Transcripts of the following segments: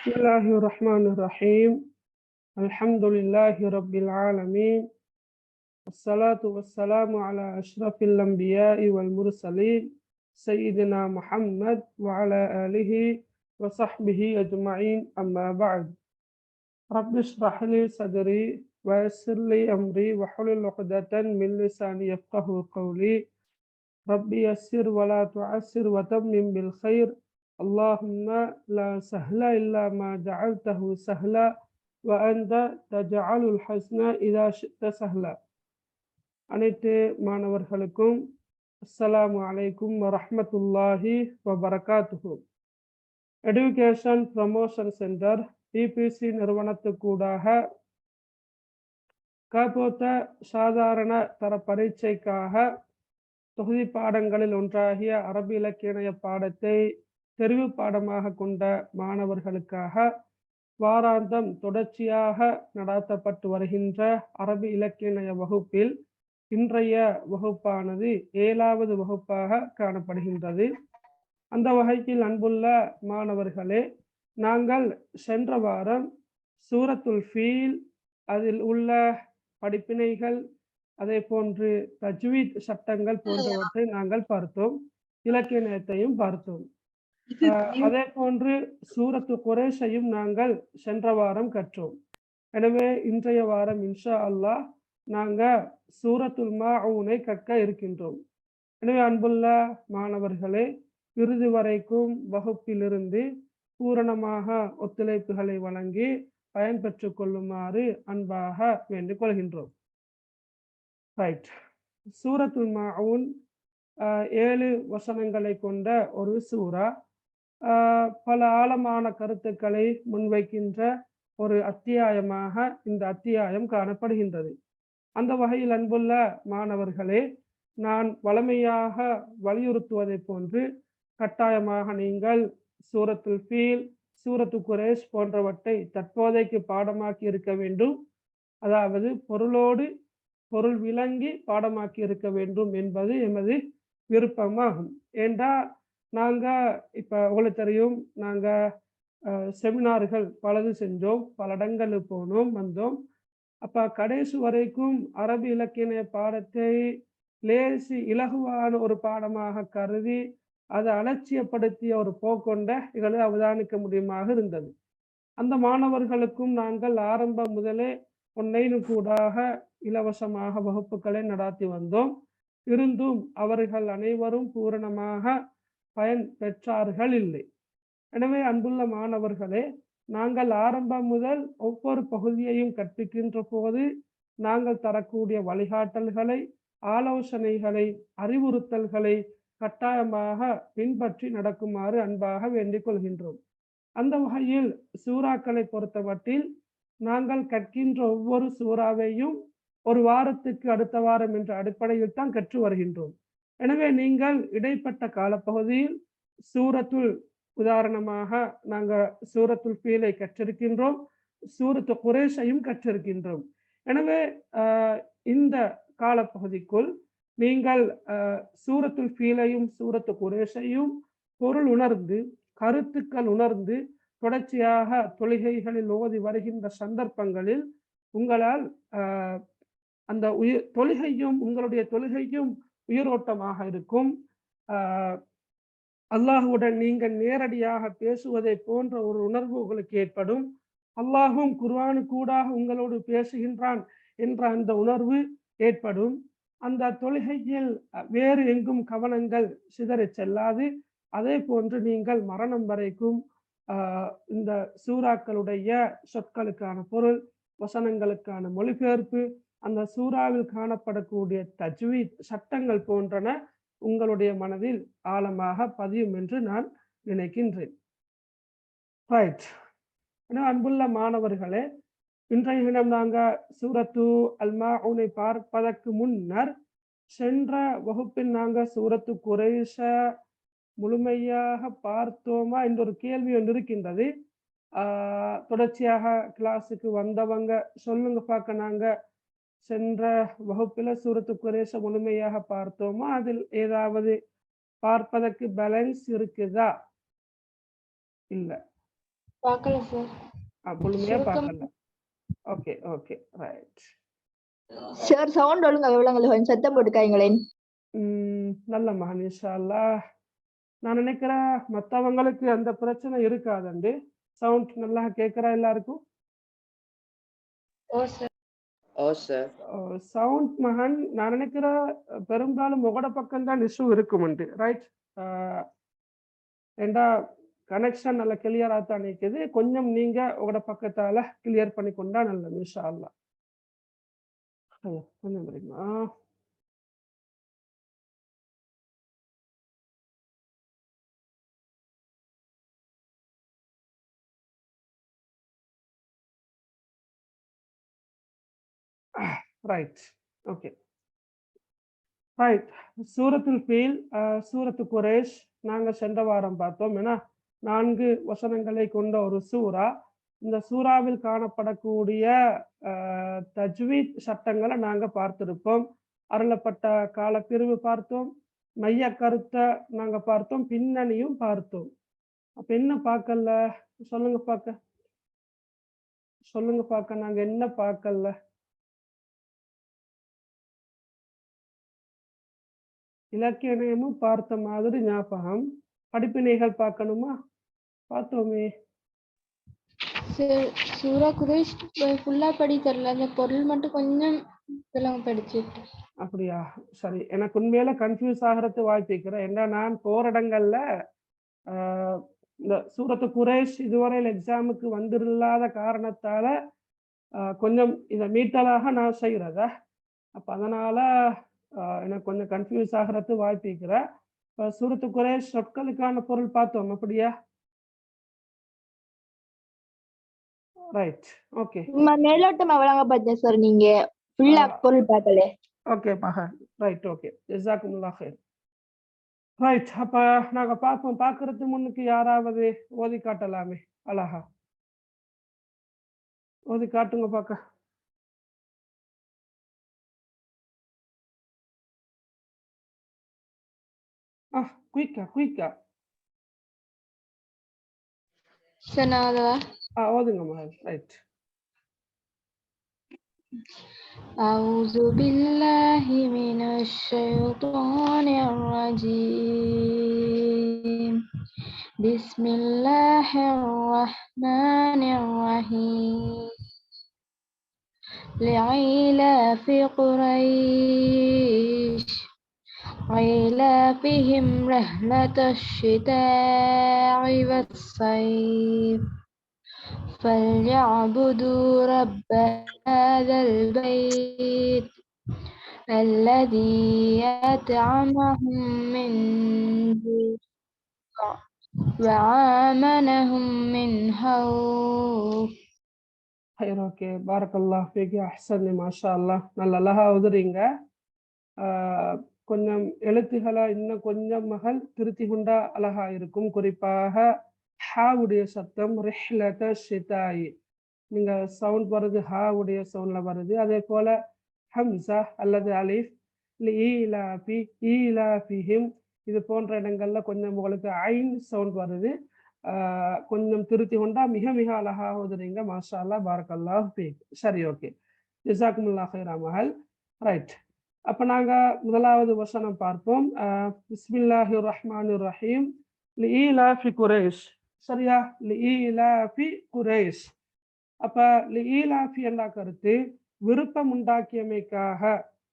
Bismillahirrahmanirrahim. Alhamdulillahi Rabbil Alameen. Wassalatu wassalamu ala ashrafil anbiya'i wal mursaleen. Sayyidina Muhammad wa ala alihi wa sahbihi ajma'in amma ba'd. Rabbi shrah li sadri wa yassir li amri wa hlul 'uqdatan min lisani yafqahu qawli. Rabbi yassir wa la tu'assir wa tammim bil khair. Allahumma la sahla illa ma ja'altahu sahla wa anta taj'alul hasna idha shi'ta sahla. அனைத்து மாணவர்களுக்கும் அஸ்ஸலாமு அலைக்கும் வரஹ்மத்துல்லாஹி வபரகாத்துஹு. Education promotion centre DPC நிறுவனத்துக்கூடாக காப்போத்த சாதாரண தர பரீட்சைக்காக தொகுதி பாடங்களில் ஒன்றாகிய அரபி இலக்கிய பாடத்தை தெரிவு பாடமாக கொண்ட மாணவர்களுக்காக வாராந்தம் தொடர்ச்சியாக நடாத்தப்பட்டு வருகின்ற அரபி இலக்கிய வகுப்பில் இன்றைய வகுப்பானது 7வது வகுப்பாக காணப்படுகின்றது. அந்த வகையில் அன்புள்ள மாணவர்களே, நாங்கள் சென்ற வாரம் சூரத்துல் ஃபீல் அதில் உள்ள படிப்பினைகள், அதே போன்று தஜ்வீத் சட்டங்கள் போன்றவற்றை நாங்கள் பார்த்தோம். இலக்கியத்தையும் பார்த்தோம். அதே போன்று சூரத்து குரேஷையும் நாங்கள் சென்ற வாரம் கற்றோம். எனவே இன்றைய வாரம் இன்ஷா அல்லாஹ் நாங்கள் சூரத்துல் மாஊனை கற்க இருக்கின்றோம். எனவே அன்புள்ள மாணவர்களே, இறுதி வரைக்கும் வகுப்பிலிருந்து பூரணமாக ஒத்துழைப்புகளை வழங்கி பயன்பெற்று கொள்ளுமாறு அன்பாக வேண்டிக் கொள்கின்றோம். ரைட், சூரத்துல் மாஊன் 7 வசனங்களை கொண்ட ஒரு சூரா. பல ஆழமான கருத்துக்களை முன்வைக்கின்ற ஒரு அத்தியாயமாக இந்த அத்தியாயம் காணப்படுகின்றது. அந்த வகையில் அன்புள்ள மாணவர்களே, நான் வழமையாக வலியுறுத்துவதை போன்று கட்டாயமாக நீங்கள் சூரத்துல் ஃபீல், சூரத்து குரேஷ் போன்றவற்றை தற்போதைக்கு பாடமாக்கி இருக்க வேண்டும். அதாவது பொருளோடு பொருள் விளங்கி பாடமாக்கி இருக்க வேண்டும் என்பது எமது விருப்பமாகும். ஏண்டா நாங்கள் இப்போ உங்களுக்கு தெரியும், நாங்கள் செமினார்கள் பலது செஞ்சோம், பல இடங்களுக்கு போனோம் வந்தோம். அப்போ கடைசி வரைக்கும் அரபி இலக்கிய பாடத்தை லேசி இலகுவான ஒரு பாடமாக கருதி அதை அலட்சியப்படுத்திய ஒரு போக்கொண்ட இதை அவதானிக்க முடியுமாக இருந்தது. அந்த மாணவர்களுக்கும் நாங்கள் ஆரம்பம் முதலே ஒன்னைனு கூடாக இலவசமாக வகுப்புகளை நடாத்தி வந்தோம். இருந்தும் அவர்கள் அனைவரும் பூரணமாக பயன் பெற்றார்கள் இல்லை. எனவே அன்புள்ள மாணவர்களே, நாங்கள் ஆரம்பம் முதல் ஒவ்வொரு பகுதியையும் கற்பிக்கின்ற போது நாங்கள் தரக்கூடிய வழிகாட்டல்களை, ஆலோசனைகளை, அறிவுறுத்தல்களை கட்டாயமாக பின்பற்றி நடக்குமாறு அன்பாக வேண்டிக் கொள்கின்றோம். அந்த வகையில் சூறாக்களை பொறுத்தமட்டில் நாங்கள் கற்கின்ற ஒவ்வொரு சூறாவையும் ஒரு வாரத்துக்கு அடுத்த வாரம் என்ற அடிப்படையில் தான் கற்று வருகின்றோம். எனவே நீங்கள் இடைப்பட்ட காலப்பகுதியில் சூரத்துல், உதாரணமாக நாங்கள் சூரத்துல் ஃபீலை கற்றிருக்கின்றோம், சூரத்து குரேஷையும் கற்றிருக்கின்றோம். எனவே இந்த காலப்பகுதிக்குள் நீங்கள் சூரத்துல் ஃபீலையும் சூரத்து குரேஷையும் பொருள் உணர்ந்து, கருத்துக்கள் உணர்ந்து, தொடர்ச்சியாக தொழுகைகளில் ஓதி வருகின்ற சந்தர்ப்பங்களில் உங்களால் அந்த தொழுகையும் உங்களுடைய தொழுகையும் உயிரோட்டமாக இருக்கும். அல்லாஹுடன் நீங்கள் நேரடியாக பேசுவதை போன்ற ஒரு உணர்வு உங்களுக்கு ஏற்படும். அல்லாஹும் குர்ஆனு கூடாக உங்களோடு பேசுகின்றான் என்ற அந்த உணர்வு ஏற்படும். அந்த தொழுகையில் வேறு எங்கும் கவனங்கள் சிதறி செல்லாது. அதே போன்று நீங்கள் மரணம் வரைக்கும் இந்த சூறாக்களுடைய சொற்களுக்கான பொருள், வசனங்களுக்கான மொழிபெயர்ப்பு, அந்த சூறாவில் காணப்படக்கூடிய தஜ்வீத் சட்டங்கள் போன்றன உங்களுடைய மனதில் ஆழமாக பதியும் என்று நான் நினைக்கின்றேன். ரைட், அன்புள்ள மாணவர்களே, இன்றைய தினம் நாங்கள் சூரத்து அல் மாஊனை பார்ப்பதற்கு முன்னர் சென்ற வகுப்பில் நாங்கள் சூரத்து குரைஷ முழுமையாக பார்த்தோமா என்ற ஒரு கேள்வி ஒன்று இருக்கின்றது. தொடர்ச்சியாக கிளாஸுக்கு வந்தவங்க சொல்லுங்க பார்க்க, நாங்கள் சென்ற வகுப்பில் சூரத்து குரேஷ முழுமையாக பார்த்தோமா, அதில் ஏதாவது பார்ப்பதற்கு பேலன்ஸ் இருக்குதா? இல்லை. பார்க்கல சார். முழுமையா பார்க்கல. Okay okay right. Sir sound ஒழுங்கா விளங்கல, கொஞ்சம் சத்தம் போட்டுக்காங்களேன். நல்ல மகன் இன்ஷா அல்லாஹ். நான் நினைக்கிறேன் மற்றவங்களுக்கு அந்த பிரச்சனை இருக்காதுண்டு. சவுண்ட் நல்லா கேட்குறா எல்லாருக்கும்? ஓ சார். ஓ சார். சவுண்ட் மகன் நான் நினைக்கிறேன் பெரும்பாலும் உங்களோட பக்கம் தான் இஷ்யூ இருக்குமெண்டு. ரைட். ஏண்டா கனெக்ஷன் நல்லா கிளியரா தான் நிற்குது. கொஞ்சம் நீங்க உங்களோட பக்கத்தால கிளியர் பண்ணி கொண்டா நல்லது இன்ஷா அல்லாஹ். கொஞ்சம் தெரியுமா? ரைட். Okay right. சூரத்துல் ஃபீல், சூரத்து குரேஷ் நாங்க சென்ற வாரம் பார்த்தோம். ஏன்னா 4 வசனங்களை கொண்ட ஒரு சூரா. இந்த சூறாவில் காணப்படக்கூடிய தஜ்வீத் சட்டங்களை நாங்க பார்த்திருப்போம். அருளப்பட்ட காலப்பிரிவு பார்த்தோம், மைய கருத்தை நாங்க பார்த்தோம், பின்னணியும் பார்த்தோம். அப்ப என்ன பார்க்கல சொல்லுங்க பார்க்க, சொல்லுங்க பார்க்க, நாங்க என்ன பார்க்கல? இலக்கியமும் பார்த்த மாதிரி ஞாபகம். படிப்பினைகள் பார்க்கணுமா? பார்த்தோமே. சூரா குரேஷ் ஃபுல்லா படி தரல, அந்த பொருள் மட்டும் கொஞ்சம் படிச்சு. அப்படியா? சரி, எனக்கு உண்மையில கன்ஃபியூஸ் ஆகிறது வாய்ப்பிக்கிறேன். ஏன்னா நான் போற இடங்கள்ல இந்த சூரத்து குரேஷ் இதுவரையில் எக்ஸாமுக்கு வந்திருல்லாத காரணத்தால கொஞ்சம் இதை மீட்டலாக நான் செய்கிறதா. அப்போ அதனால எனக்கு கொஞ்சம் கன்ஃபியூஸ் ஆகிறது வாய்ப்பிக்கிறேன். இப்போ சூரத்து குரேஷ் சொற்களுக்கான பொருள் பார்த்தோம். அப்படியா? ரைட். ஓகே. மேலோட்டமா வழங்க பார்த்தேன் சார், நீங்க ஃபுல்லா பொருள் பார்க்கல. ஓகே மகன். ரைட். ஓகே, ஜஸாக்குமுல்லாஹ் ஹைர். ரைட். அப்ப நாங்க பார்ப்போம். பார்க்கறதுக்கு முன்னுக்கு யாராவது ஓதி காட்டலாமே? அழகா ஓதி காட்டுங்க பார்க்க. குயிக்கா ஓதுங்க மகன். ரைட். أعوذ بالله من الشيطان الرجيم. بسم الله الرحمن الرحيم. لإيلاف قريش إيلافهم رحلة الشتاء والصيف فليعبدوا رب هذا البيت الذي أطعمهم من جوع وآمنهم من خوف. ஓகே, பாரக்கல்லாஹ் ஃபீக். அஹ்சன், மாஷா அல்லாஹ். நல்ல அழகா உதுறீங்க. கொஞ்சம் எழுத்துக்களை இன்னும் கொஞ்சம் மகள் திருத்தி கொண்டா அழகா இருக்கும். குறிப்பாக ஹாவுடைய சத்தம் ரிஹ்லத ஷிதாயி, நீங்க சவுண்ட் வருது, ஹாவுடைய சவுண்ட்ல வருது. அதே போல ஹம்சா அல்லது அலிஃப் லீலாஃபி ஈலாஃபிஹிம் இது போன்ற இடங்கள்ல கொஞ்சம் உங்களுக்கு ஐன் சவுண்ட் வருது. கொஞ்சம் திருத்தி கொண்டா மிக மிக அழகா ஓதுறீங்க. மாஷா அல்லாஹ், பாரக்கல்லாஹ் ஃபீக். சரி, ஓகே, ஜஸாக்குமுல்லாஹ் ஹைரா மகள். ரைட். அப்ப நாங்க முதலாவது வசனம் பார்ப்போம். பிஸ்மில்லாஹிர் ரஹ்மானிர் ரஹீம். லீலாஃபி குரைஷ். சரியா? லீலாஃபி குரைஷ். அப்ப லீலாஃபி என்ற கருத்து விருப்பம் உண்டாக்கியமைக்காக,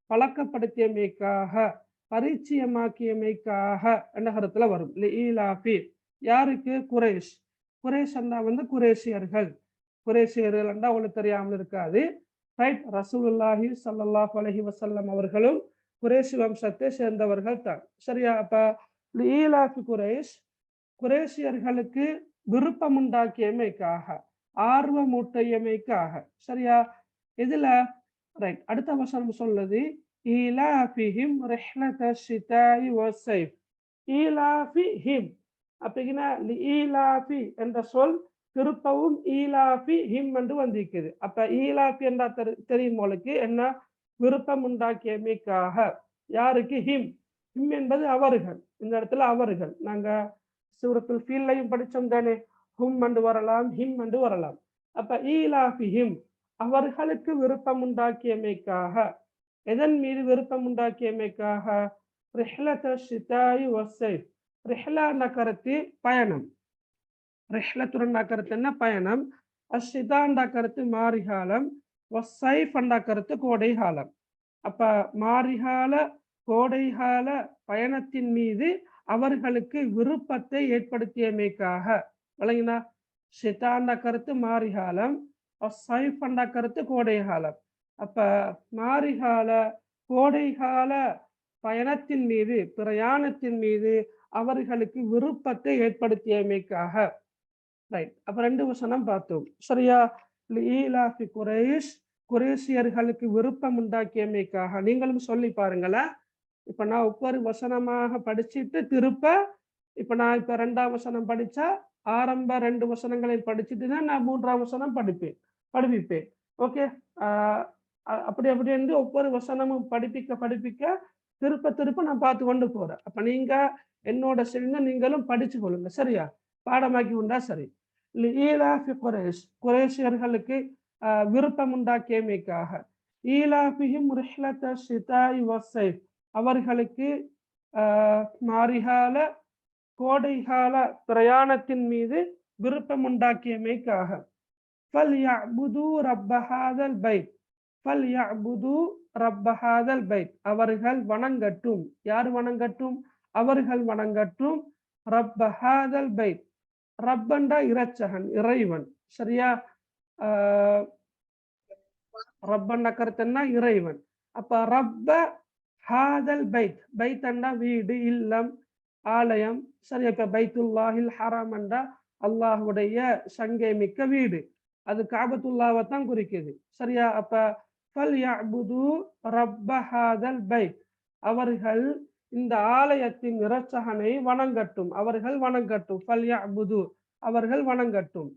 பழக்கப்படுத்தியமைக்காக, பரிச்சயமாக்கியமைக்காக என்ற கருத்துல வரும். லீலாஃபி யாருக்கு? குரைஷ். குரைஷ் என்றா குரேஷியர்கள். குரேஷியர்கள் என்றா உங்களுக்கு தெரியாமல் இருக்காது. ரைட். ரசூலுல்லாஹி ஸல்லல்லாஹு அலைஹி வஸல்லம் அவர்களும் குரேஷ் வம்சத்தை சேர்ந்தவர்கள் தான். சரியா? அப்ப லீலாஃபி குரைஷ் குரேஷியர்களுக்கு விருப்பம் உண்டாக்கியமைக்காக, ஆர்வமூட்டியமைக்காக. சரியா? இதுல ரைட். அடுத்த வசனம் சொல்லுது ஈலாஃபிஹிம் ரிஹ்லத ஷிதாஇ வஸ்ஸைஃப். ஈலாஃபிஹிம் அப்படின்னா ஈலாஃபி என்ற சொல் திருப்பவும் ஈலாஃபி ஹிம் என்று வந்திருக்குது. அப்ப ஈலாஃபி என்றா தெரியும் உங்களுக்கு என்ன? விருப்பம் உண்டாக்கியமைக்காக. யாருக்கு? ஹிம். ஹிம் என்பது அவர்கள். இந்த இடத்துல அவர்கள். நாங்க சூரத்துல் ஃபீல்லையும் படிச்சோம் தானே, ஹும் என்று வரலாம், ஹிம் என்று வரலாம். அப்ப ஈலாஃபிஹிம் அவர்களுக்கு விருப்பம் உண்டாக்கியமைக்காக, எதன் மீது விருப்பம் உண்டாக்கியமைக்காக, ரிஹ்லத ஷிதாஇ வஸ்ஸைஃப். ரிஹ்லா என்ற கருத்து பயணம், ரிஹ்லத்துன் கருத்து என்ன பயணம், அஷிதா என்ற கருத்து மாரிகாலம், வஸ்ஸைஃப் என்ற கருத்து கோடை காலம். அப்ப மாரிகால கோடைகால பயணத்தின் மீது அவர்களுக்கு விருப்பத்தை ஏற்படுத்தியமைக்காக, விளங்கினா, ஷிதாண்ட கருத்து மாரிகாலம், சைஃப் என்ற கருத்து கோடை காலம். அப்ப மாரிகால கோடைகால பயணத்தின் மீது பிரயாணத்தின் மீது அவர்களுக்கு விருப்பத்தை ஏற்படுத்தியமைக்காக. ரைட், அப்ப 2 வசனம் பார்த்தோம் சரியா. ஈலாஃபி குரைஷ் குரேஷியர்களுக்கு விருப்பம் உண்டாக்கியமைக்காக. நீங்களும் சொல்லி பாருங்களேன். இப்ப நான் ஒவ்வொரு வசனமாக படிச்சுட்டு திருப்ப, இப்ப நான் இப்ப 2ஆம் வசனம் படிச்சா ஆரம்ப 2 வசனங்களை படிச்சுட்டு தான் நான் 3ஆம் வசனம் படிப்பிப்பேன். ஓகே, அப்படி என்று ஒவ்வொரு வசனமும் படிப்பிக்க திருப்ப நான் பார்த்து கொண்டு போறேன். அப்ப நீங்க என்னோட சேர்ந்து நீங்களும் படிச்சு கொள்ளுங்க சரியா, பாடமாக்கி உண்டா சரி. ஈலாஃபி குரைஷ் குரேஷியர்களுக்கு விருப்பம் உண்டாக்கியமைக்காக. ஈலாஃபிஹிம் ரிஹ்லத ஷிதாஇ வஸ்ஸைஃப் அவர்களுக்கு மாரிகால கோடைகால பிரயாணத்தின் மீது விருப்பம் உண்டாக்கியமைக்காக. ஃபல்யஅ்புது ரப்ப ஹாதல் பைத், ஃபல்யஅ்புது ரப்ப ஹாதல் பைத் அவர்கள் வணங்கட்டும். யார் வணங்கட்டும்? அவர்கள் வணங்கட்டும். ரப்ப ஹாதல் பைத், ரப்பண்டா இரட்சகன், இறைவன் சரியா. ரப்பண்ட கருத்துன்னா இறைவன். அப்ப ரப்ப ஹாதல் பைத், பைத்தண்டா வீடு, இல்லம், ஆலயம் சரி. இப்ப பைத்துல்லாஹில் ஹராம் என்றா அல்லாஹுடைய சங்கை மிக்க வீடு, அது காபத்துல்லாவை தான் குறிக்குது சரியா. அப்ப ஃபல்யஅ்புது ரப்ப ஹாதல் பைத் அவர்கள் இந்த ஆலயத்தின் இரட்சகனை வணங்கட்டும், அவர்கள் வணங்கட்டும். ஃபல்யஅ்புது அவர்கள் வணங்கட்டும்.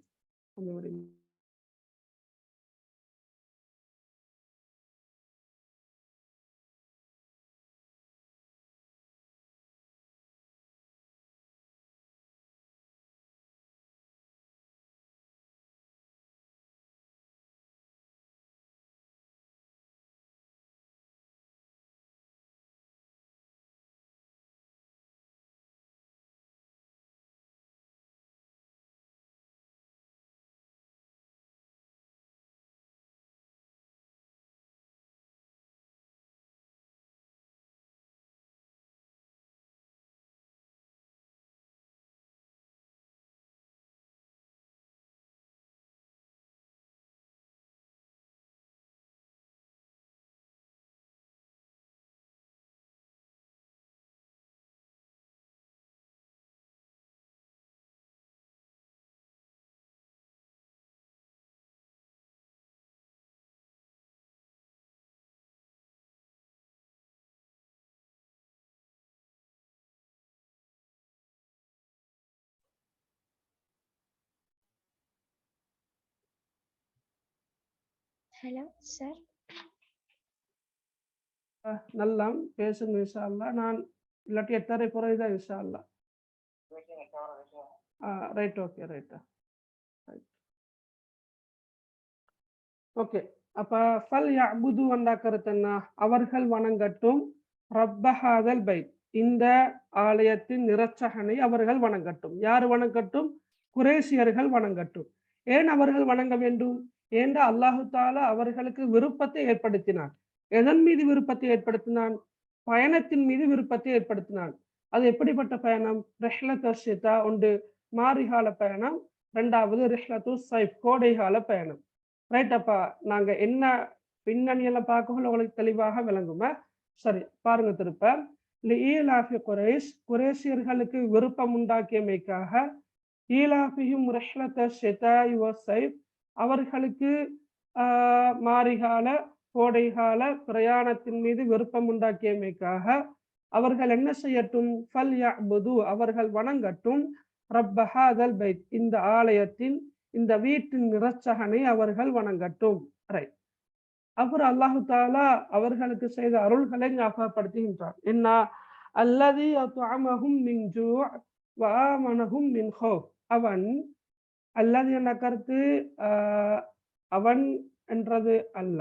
Hello sir. நல்லா பேசுங்க இன்ஷா அல்லாஹ். நான் இல்லாட்டி 8:30 போறதுதான் இன்ஷா அல்லாஹ். Right, okay right okay. அப்ப ஃபல்யஅ்புது என்ற கருத்து என்ன? அவர்கள் வணங்கட்டும். ரப்ப ஹாதல் பைத் இந்த ஆலயத்தின் இரட்சகனை அவர்கள் வணங்கட்டும். யார் வணங்கட்டும்? குரேஷியர்கள் வணங்கட்டும். ஏன் அவர்கள் வணங்க வேண்டும்? ஏண்டா அல்லாஹு தாலா அவர்களுக்கு விருப்பத்தை ஏற்படுத்தினான். எதன் மீது விருப்பத்தை ஏற்படுத்தினான்? பயணத்தின் மீது விருப்பத்தை ஏற்படுத்தினான். அது எப்படிப்பட்ட பயணம்? ரிஹ்லத்து ஷிதா ஒன்று மாரிகால பயணம், 2வது ரிஹ்லத்து ஸைஃப் கோடைகால பயணம். ரைட். அப்பா நாங்க என்ன பின்னணியெல்லாம் பார்க்கணும் உங்களுக்கு தெளிவாக விளங்குமா? சரி, பாருங்க திருப்ப. ஈலாஃபி குரைஷ் குரேஷியர்களுக்கு விருப்பம் உண்டாக்கியமைக்காக. ஈலாஃபிஹிம் ரிஹ்லத ஷிதாஇ வஸ்ஸைஃப் அவர்களுக்கு மாரிகால கோடைகால பிரயாணத்தின் மீது விருப்பம் உண்டாக்கியமைக்காக அவர்கள் என்ன செய்யட்டும்? ஃபல்யஅ்புது அவர்கள் வணங்கட்டும். ரப்ப ஹாதல் பைத் இந்த ஆலயத்தின் இந்த வீட்டின் இரட்சகனை அவர்கள் வணங்கட்டும். ரைட். அப்புறம் அல்லாஹு தாலா அவர்களுக்கு செய்த அருள்களை ஞாபகப்படுத்துகின்றார். என்ன? அல்லதி அத்அமஹும் மின் ஜூ' வ ஆமனஹும் மின் ஹௌஃப் அவன் அல்லது என்ற கருத்து அவன் என்றது அல்ல,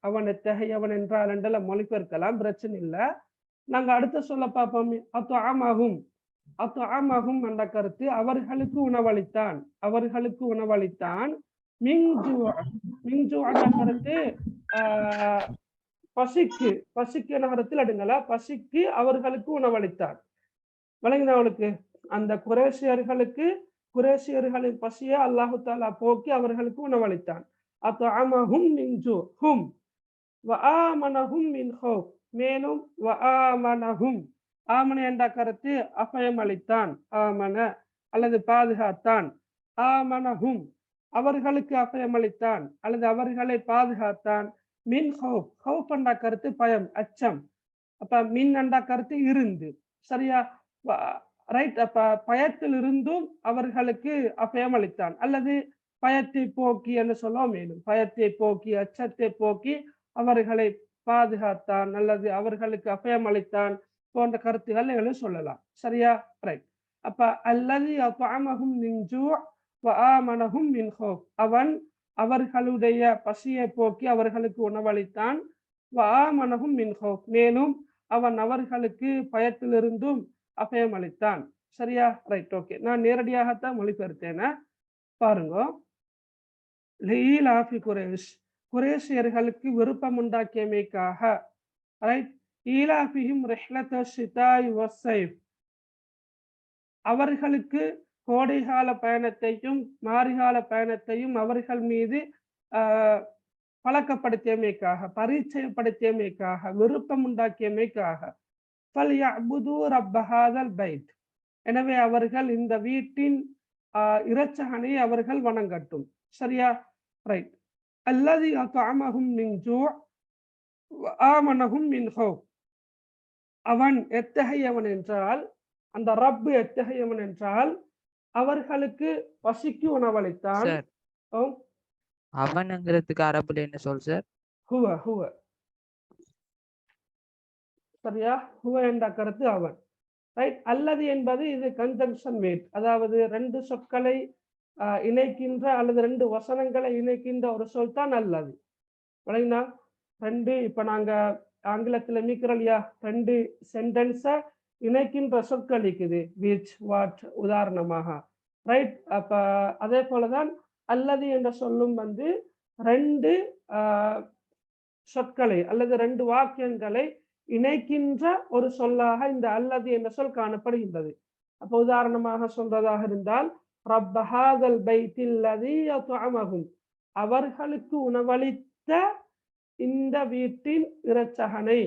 அவன் எத்தகையவன் என்றால் என்றல மொழிபெயர்க்கலாம், பிரச்சனை இல்லை. நாங்க அடுத்த சொல்ல பார்ப்போம். அத்துஆமஹும் என்ற கருத்து அவர்களுக்கு உணவளித்தான், அவர்களுக்கு உணவளித்தான். மின்ஜூ என்ற கருத்து பசிக்கு, பசிக்கு என்ற கருத்தில் அடுங்கள, பசிக்கு அவர்களுக்கு உணவளித்தான். விளங்கினவளுக்கு அந்த குரேஷியர்களின் பசியை அல்லாஹு தாலா போக்கி அவர்களுக்கு உணவளித்தான். அத்துஆமஹும் மின் ஜூ வஆமனஹும் மின் ஹௌஃப், மேலும் வஆமனஹும், ஆமன என்ற கருத்து அபயம் அளித்தான், ஆமன அல்லது பாதுகாத்தான். ஆமனஹும் அவர்களுக்கு அபயம் அளித்தான் அல்லது அவர்களை பாதுகாத்தான். மின் ஹௌஃப், ஹௌஃப் என்ற கருத்து பயம், அச்சம். அப்ப மின் என்ற கருத்து இருந்து, சரியா ரைட். அப்ப பயத்தில் இருந்தும் அவர்களுக்கு அபயம் அளித்தான் அல்லது பயத்தை போக்கி என்று சொல்ல மேலும், பயத்தை போக்கி அச்சத்தை போக்கி அவர்களை பாதுகாத்தான் அல்லது அவர்களுக்கு அபயம் அளித்தான் போன்ற கருத்துக்கள் சொல்லலாம், சரியா ரைட். அப்ப அல்லது அத்அமஹும் மின் ஜூ வஆமனஹும் மின் ஹௌஃப், அவன் அவர்களுடைய பசியை போக்கி அவர்களுக்கு உணவளித்தான். வஆமனஹும் மின் ஹௌஃப், மேலும் அவன் அவர்களுக்கு பயத்திலிருந்தும் அபயம் அளித்தான், சரியா ரைட். ஓகே, நான் நேரடியாகத்தான் மொழிபெயர்த்தேன பாருங்க. லீலாஃபி குரேஷ், குரேஷியர்களுக்கு விருப்பம் உண்டாக்கியமைக்காக, ரைட். ஈலாஃபிஹிம் ரிஹ்லத ஷிதாய் வஸ்ஸைஃப், அவர்களுக்கு கோடைகால பயணத்தையும் மாரிகால பயணத்தையும் அவர்கள் மீது பழக்கப்படுத்தியமைக்காக, பரிச்சயப்படுத்தியமைக்காக, விருப்பம் உண்டாக்கியமைக்காக. ஃபல்யஅ்புது ரப்ப ஹாதல் பைத், எனவே அவர்கள் இந்த வீட்டின் இரட்சகனை அவர்கள் வணங்கட்டும், சரியா ரைட். அல்லதி அத்அமஹும் மின் ஜூ வஆமனஹும் மின் ஹௌஃப், அவன் எத்தகையவன் என்றால், அந்த ரப்பு எத்தகையவன் என்றால் அவர்களுக்கு பசிக்கு உணவளித்தான். அவன்ங்கிறதுக்கு அரபுல என்ன சொல் சார்? ஹுவ, ஹுவ, சரியா. ஹுவ என்ற கருத்து அவன், ரைட். அல்லது என்பது இது கன்ஜங்ஷன் வேர்ட், அதாவது ரெண்டு சொற்களை இணைக்கின்ற அல்லது ரெண்டு வசனங்களை இணைக்கின்ற ஒரு சொல் தான் அல்லது. விளங்கினா ரெண்டு, இப்ப நாங்க ஆங்கிலத்துல மீக்கிறோம் இல்லையா, ரெண்டு சென்டென்ஸை இணைக்கின்ற சொற்கள் இருக்குது, விச், வாட் உதாரணமாக, ரைட். அப்ப அதே போலதான் அல்லது என்ற சொல்லும் ரெண்டு சொற்களை அல்லது ரெண்டு வாக்கியங்களை இணைக்கின்ற ஒரு சொல்லாக இந்த அல்லது என்ற சொல் காணப்படுகின்றது. அப்ப உதாரணமாக சொல்றதாக இருந்தால், ரப்ப ஹாதல் பைத்தில் லதீ அத்அமஹும், அவர்களுக்கு உணவளித்த இந்த வீட்டின் இரட்சகனை,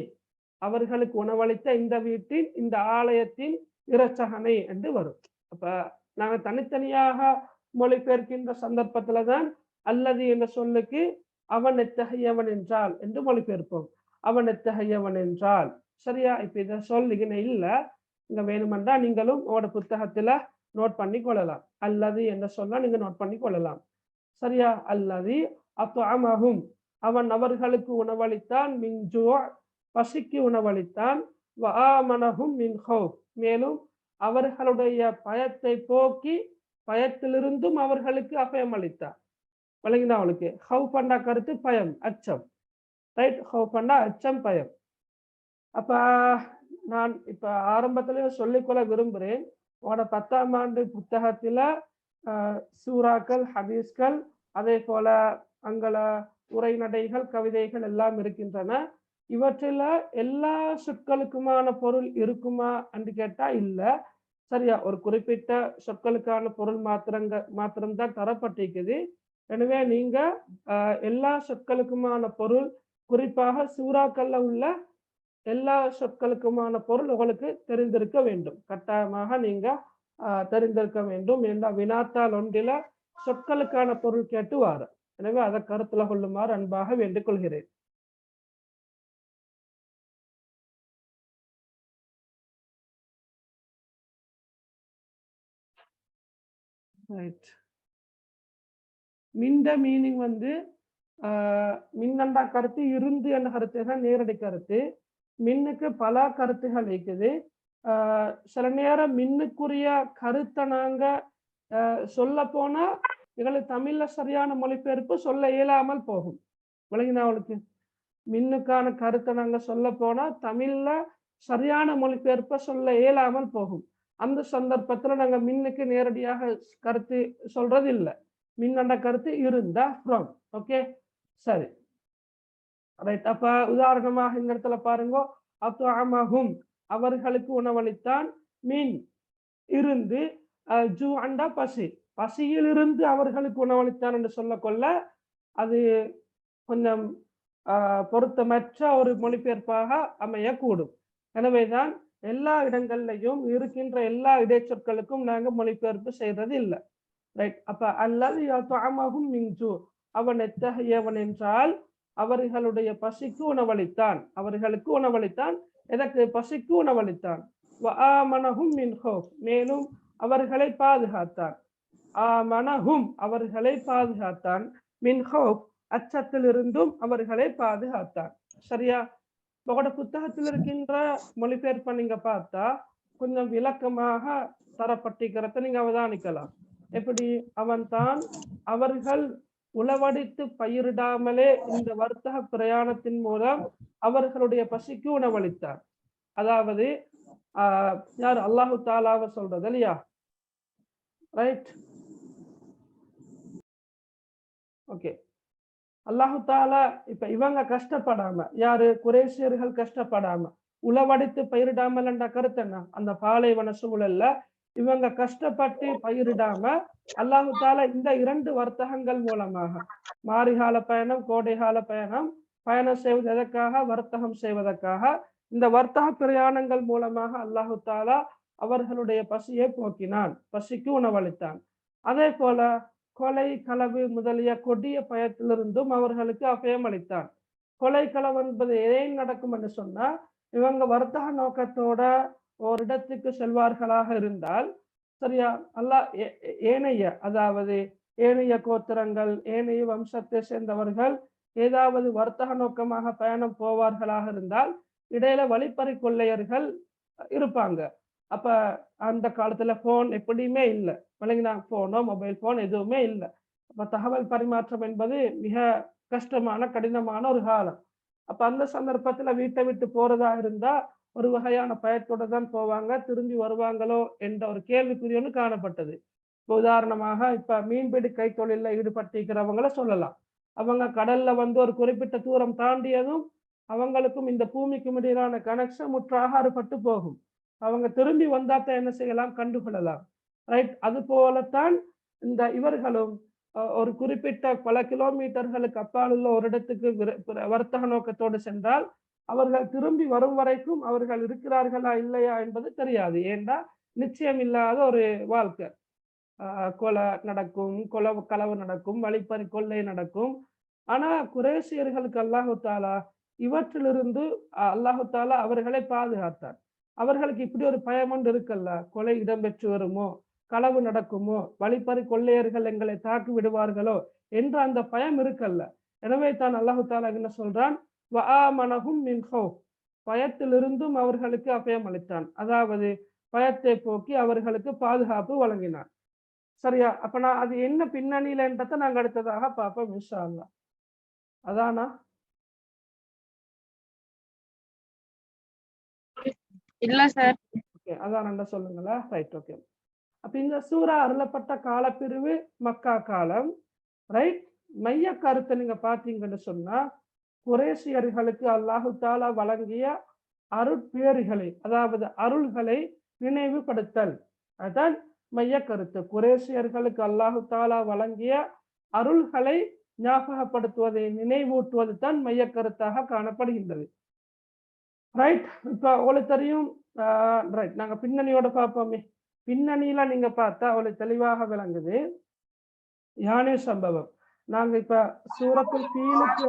அவர்களுக்கு உணவளித்த இந்த வீட்டின் இந்த ஆலயத்தின் இரட்சகனை என்று வரும். அப்ப நாங்க தனித்தனியாக மொழிபெயர்க்கின்ற சந்தர்ப்பத்துல தான் அல்லது என்ற சொல்லுக்கு அவன் எத்தகையவன் என்றால் என்று மொழிபெயர்ப்போம். அவன் எத்தகையவன் என்றால், சரியா. இப்ப இத சொல்லுகின இல்ல, இங்க வேணுமென்றா நீங்களும் உங்களோட புத்தகத்துல நோட் பண்ணி கொள்ளலாம். அல்லது என்ற சொல்ல நீங்க நோட் பண்ணி கொள்ளலாம், சரியா. அல்லது அத்அமஹும், அவன் அவர்களுக்கு உணவளித்தான். மின் ஜூ, பசிக்கு உணவளித்தான். வஆமனஹும் மின் ஹௌஃப், மேலும் அவர்களுடைய பயத்தை போக்கி பயத்திலிருந்தும் அவர்களுக்கு அபயம் அளித்தார். விளங்கினா அவளுக்கு? ஹௌஃப் என்ற கருத்து பயம், அச்சம், ரைட். ஹௌஃப் என்ற அச்சம், பயம். அப்ப நான் இப்ப ஆரம்பத்திலேயே சொல்லிக்கொள்ள விரும்புகிறேன், உங்களோட 10ஆம் ஆண்டு புத்தகத்துல சூறாக்கள், ஹதீஸ்கள், அதே போல அங்கல உரைநடைகள், கவிதைகள் எல்லாம் இருக்கின்றன. இவற்றில எல்லா சொற்களுக்குமான பொருள் இருக்குமா என்று கேட்டா இல்ல, சரியா. ஒரு குறிப்பிட்ட சொற்களுக்கான பொருள் மாத்திரம்தான் தரப்பட்டிருக்குது. எனவே நீங்க எல்லா சொற்களுக்குமான பொருள், குறிப்பாக சூறாக்கள்ல உள்ள எல்லா சொற்களுக்குமான பொருள் உங்களுக்கு தெரிந்திருக்க வேண்டும், கட்டாயமாக நீங்க தெரிந்திருக்க வேண்டும். என்ற வினாத்தால் ஒன்றில சொற்களுக்கான பொருள் கேட்டு வார, எனவே அதை கருத்துல கொள்ளுமாறு அன்பாக வேண்டிக் கொள்கிறேன். மின்ட மீனிங் மின்னண்டா கருத்து இருந்து என்ற கருத்து தான் நேரடி கருத்து. மின்னுக்கு பல கருத்துகள் இருக்குது. சில நேரம் மின்னுக்குரிய கருத்தை நாங்க சொல்ல போனா எங்களுக்கு தமிழ்ல சரியான மொழிபெயர்ப்பு சொல்ல இயலாமல் போகும். விளங்கினா அவளுக்கு மின்னுக்கான கருத்தை நாங்க சொல்ல போனா தமிழ்ல சரியான மொழிபெயர்ப்பை சொல்ல இயலாமல் போகும். அந்த சந்தர்ப்பத்துல நாங்க மின்னுக்கு நேரடியாக கருத்து சொல்றது இல்லை. மின்னண்ட கருத்து இருந்தா ஃப்ரம். ஓகே, சரி, ரைட். அப்ப உதாரணமாக இந்த இடத்துல பாருங்க, அத்அமஹும் அவர்களுக்கு உணவளித்தான், மீன் இருந்து, ஜூ அண்டா பசி, பசியில் இருந்து அவர்களுக்கு உணவளித்தான் என்று சொல்ல கொள்ள அது கொஞ்சம் பொருத்தமற்ற ஒரு மொழிபெயர்ப்பாக அமையக்கூடும். எனவேதான் எல்லா இடங்கள்லையும் இருக்கின்ற எல்லா இடைச்சொற்களுக்கும் நாங்க மொழிபெயர்ப்பு செய்யறது இல்லை. ரைட். அப்ப அல்லது அத்அமஹும் மின் ஜூ, அவன் எத்தகையவன் என்றால் அவர்களுடைய பசிக்கு உணவளித்தான், அவர்களுக்கு உணவளித்தான், எதற்கு? பசிக்கு உணவளித்தான். வஆமனஹும் மின் ஹௌஃப், மேலும் அவர்களை பாதுகாத்தான். ஆமனஹும் அவர்களை பாதுகாத்தான், மின் ஹௌஃப் அச்சத்திலிருந்தும் அவர்களை பாதுகாத்தான். சரியா? உங்களோட புத்தகத்தில் இருக்கின்ற மொழிபெயர்ப்பை நீங்க பார்த்தா கொஞ்சம் விளக்கமாக தரப்பட்டிருக்கிறத நீங்க அவதானிக்கலாம். எப்படி? அவன் தான் அவர்கள் உளவடித்து பயிரிடாமலே இந்த வர்த்தக பிரயாணத்தின் மூலம் அவர்களுடைய பசிக்கு உணவளித்தார். அதாவது யார்? அல்லாஹு தாலாவை சொல்றது இல்லையா? ரைட். ஓகே, அல்லாஹு தாலா இப்ப இவங்க கஷ்டப்படாம, யாரு? குறைஷியர்கள் கஷ்டப்படாம உளவடித்து பயிரிடாமல் என்ற கருத்து என்ன? அந்த பாலைவன சூழல்ல இவங்க கஷ்டப்பட்டு பயிரிடாம அல்லாஹு தாலா இந்த 2 வர்த்தகங்கள் மூலமாக, மாரிகால பயணம், கோடைகால பயணம், பயணம் செய்வது எதற்காக? வர்த்தகம் செய்வதற்காக. இந்த வர்த்தக பிரயாணங்கள் மூலமாக அல்லாஹு தாலா அவர்களுடைய பசியை போக்கினான், பசிக்கு உணவளித்தான். அதே போல கொலை, களவு முதலிய கொடிய பயத்திலிருந்தும் அவர்களுக்கு அபயம் அளித்தான். கொலை, களவு என்பது ஏன் நடக்கும் என்று சொன்னா, இவங்க வர்த்தக நோக்கத்தோட ஒரு இடத்துக்கு செல்வார்களாக இருந்தால், சரியா, அல்லாஹ் ஏனைய, அதாவது ஏனைய கோத்திரங்கள், ஏனைய வம்சத்தை சேர்ந்தவர்கள் ஏதாவது வர்த்தக நோக்கமாக பயணம் போவார்களாக இருந்தால் இடையில வழிப்பறி கொள்ளையர்கள் இருப்பாங்க. அப்ப அந்த காலத்துல போன் எப்படியுமே இல்லை, விளங்கினா? போனோ மொபைல் போன் எதுவுமே இல்லை. அப்ப தகவல் பரிமாற்றம் என்பது மிக கஷ்டமான, கடினமான ஒரு காலம். அப்ப அந்த சந்தர்ப்பத்துல வீட்டை விட்டு போறதா இருந்தா ஒரு வகையான பயத்தோட தான் போவாங்க. திரும்பி வருவாங்களோ என்ற ஒரு கேள்விக்குறியொன்று காணப்பட்டது. இப்போ உதாரணமாக இப்ப மீன்பிடி கைத்தொழில ஈடுபட்டிருக்கிறவங்கள சொல்லலாம். அவங்க கடல்ல ஒரு குறிப்பிட்ட தூரம் தாண்டியதும் அவங்களுக்கும் இந்த பூமிக்கும் இடையிலான கனெக்ஷன் முற்றாக அறுபட்டு போகும். அவங்க திரும்பி வந்தாத்தான் என்ன செய்யலாம்? கண்டுகொள்ளலாம். ரைட். அது போலத்தான் இந்த இவர்களும் ஒரு குறிப்பிட்ட பல கிலோமீட்டர்களுக்கு அப்பால் உள்ள ஒரு இடத்துக்கு வர்த்தக நோக்கத்தோடு சென்றால் அவர்கள் திரும்பி வரும் வரைக்கும் அவர்கள் இருக்கிறார்களா இல்லையா என்பது தெரியாது. ஏண்டா நிச்சயம் இல்லாத ஒரு வாழ்க்கை. கொலை நடக்கும், களவு நடக்கும், வழிப்பறி கொள்ளை நடக்கும். ஆனா குறைஷியர்களுக்கு அல்லாஹு தாலா இவற்றிலிருந்து அல்லாஹு தாலா அவர்களை பாதுகாத்தார். அவர்களுக்கு இப்படி ஒரு பயம் ஒன்று இருக்கல்ல, கொலை இடம்பெற்று வருமோ, களவு நடக்குமோ, வழிப்பறி கொள்ளையர்கள் எங்களை தாக்கி விடுவார்களோ என்ற அந்த பயம் இருக்கல்ல. எனவே தான் அல்லாஹு தாலா என்ன சொல்றான்? வஆமனஹும் மின் ஹௌஃப், பயத்திலிருந்தும் அவர்களுக்கு அபயம் அளித்தான். அதாவது பயத்தை போக்கி அவர்களுக்கு பாதுகாப்பு வழங்கினான். சரியா? அப்ப நான் அது என்ன பின்னணியிலன்றதை நாங்க அடுத்ததாக பார்ப்போம் இன்ஷா அல்லாஹ். அதானா? இல்ல சார். ஓகே, அதான் சொல்லுங்களா? ரைட். ஓகே. அப்ப இந்த சூரா அருளப்பட்ட காலப்பிரிவு மக்கா காலம். ரைட். மைய கருத்தை நீங்க பாத்தீங்கன்னு சொன்னா, குறைஷியர்களுக்கு அல்லாஹு தாலா வழங்கிய அருட்பேறுகளை, அதாவது அருள்களை நினைவுபடுத்தல், அதான் மைய கருத்து. குறைஷியர்களுக்கு அல்லாஹு தாலா வழங்கிய அருள்களை ஞாபகப்படுத்துவதை நினைவூட்டுவது தான் மைய கருத்தாக காணப்படுகின்றது. ரைட். இப்ப உங்களுக்கு தெரியும். ரைட். நாங்க பின்னணியோட பார்ப்போமே. பின்னணியில நீங்க பார்த்தா அவளுக்கு தெளிவாக விளங்குது யானை சம்பவம். நாங்க இப்ப சூரத்துல் ஃபீலுக்கு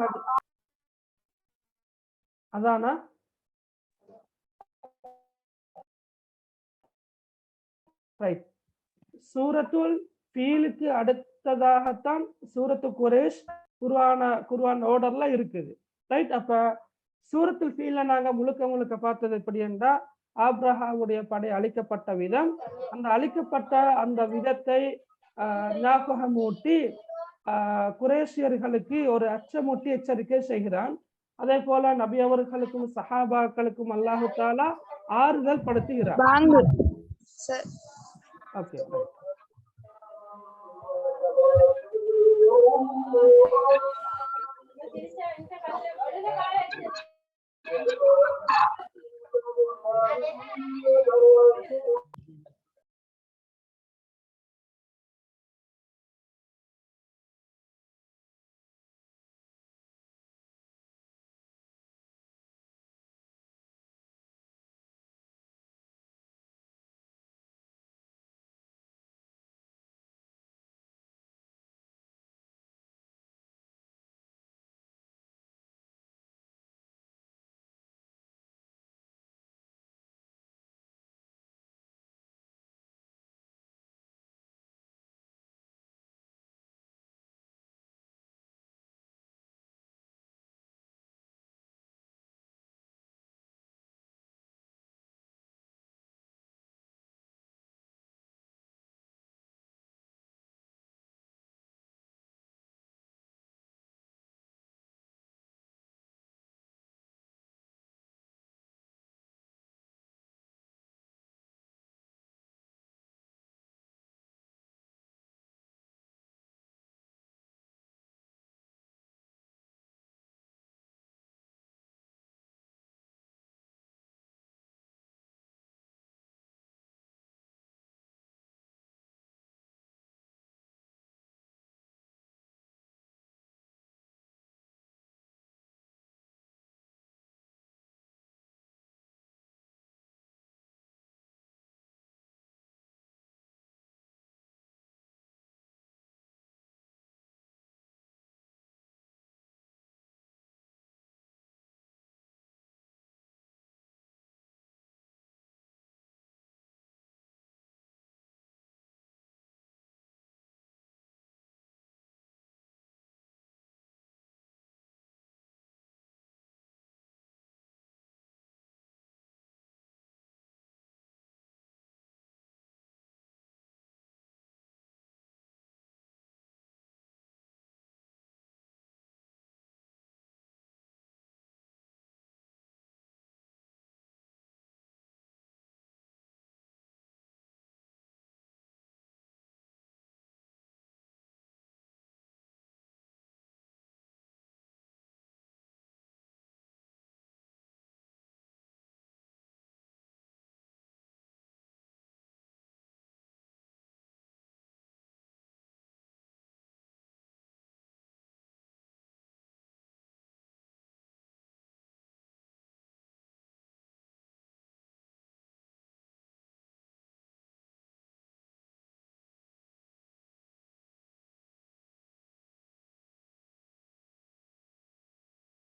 அதானா? ரைட். சூரத்துல் ஃபீலுக்கு அடுத்ததாகத்தான் சூரத்து குரேஷ் குர்ஆன் ஆர்டர்ல இருக்குது. ரைட். அப்ப சூரத்துல் ஃபீல்ல நாங்க முழுக்க பார்த்தது எப்படி என்றா, ஆப்ரஹாவுடைய படை அழிக்கப்பட்ட விதம், அந்த அழிக்கப்பட்ட அந்த விதத்தை ஞாபகமூட்டி குரேஷியர்களுக்கு ஒரு அச்சமூட்டி எச்சரிக்கை செய்கிறான். அதே போல நபி அவர்களுக்கும் சஹாபாக்களுக்கும் அல்லாஹு தாலா ஆறுதல் படுத்துகிறார். Okay,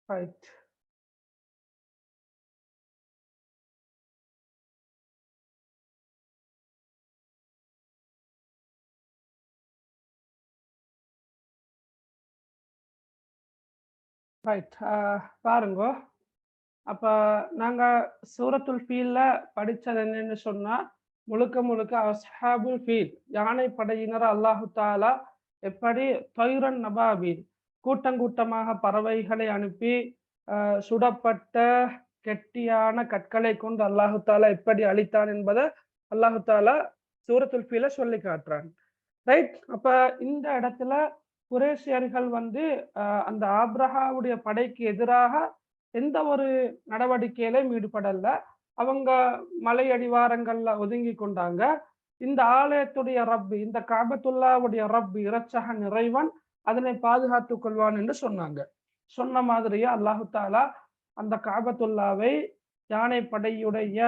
right. ரைட், பாருங்க. அப்ப நாங்க சூரத்துல் ஃபீல்ல படிச்சது என்னன்னு சொன்னா, முழுக்க முழுக்க அஸ்ஹாபுல் ஃபீல், யானை படையினர் அல்லாஹு தாலா எப்படி தொய்ரன் நபாபீல், கூட்டங்கூட்டமாக பறவைகளை அனுப்பி சுடப்பட்ட கெட்டியான கற்களை கொண்டு அல்லாஹு தாலா எப்படி அழித்தான் என்பதை அல்லாஹு தாலா சூரத்துல் ஃபீல சொல்லி காட்டுறான். ரைட். அப்ப இந்த இடத்துல குரேஷியர்கள் அந்த ஆப்ரஹாவுடைய படைக்கு எதிராக எந்த ஒரு நடவடிக்கையிலும் ஈடுபடல. அவங்க மலை அடிவாரங்கள்ல ஒதுங்கி கொண்டாங்க. இந்த ஆலயத்துடைய ரப்பு, இந்த காபத்துல்லாவுடைய ரப்பு, இரட்சகன் இறைவன் அதனை பாதுகாத்துக் கொள்வான் என்று சொன்னாங்க. சொன்ன மாதிரியே அல்லாஹு தாலா அந்த காபத்துல்லாவை யானை படையுடைய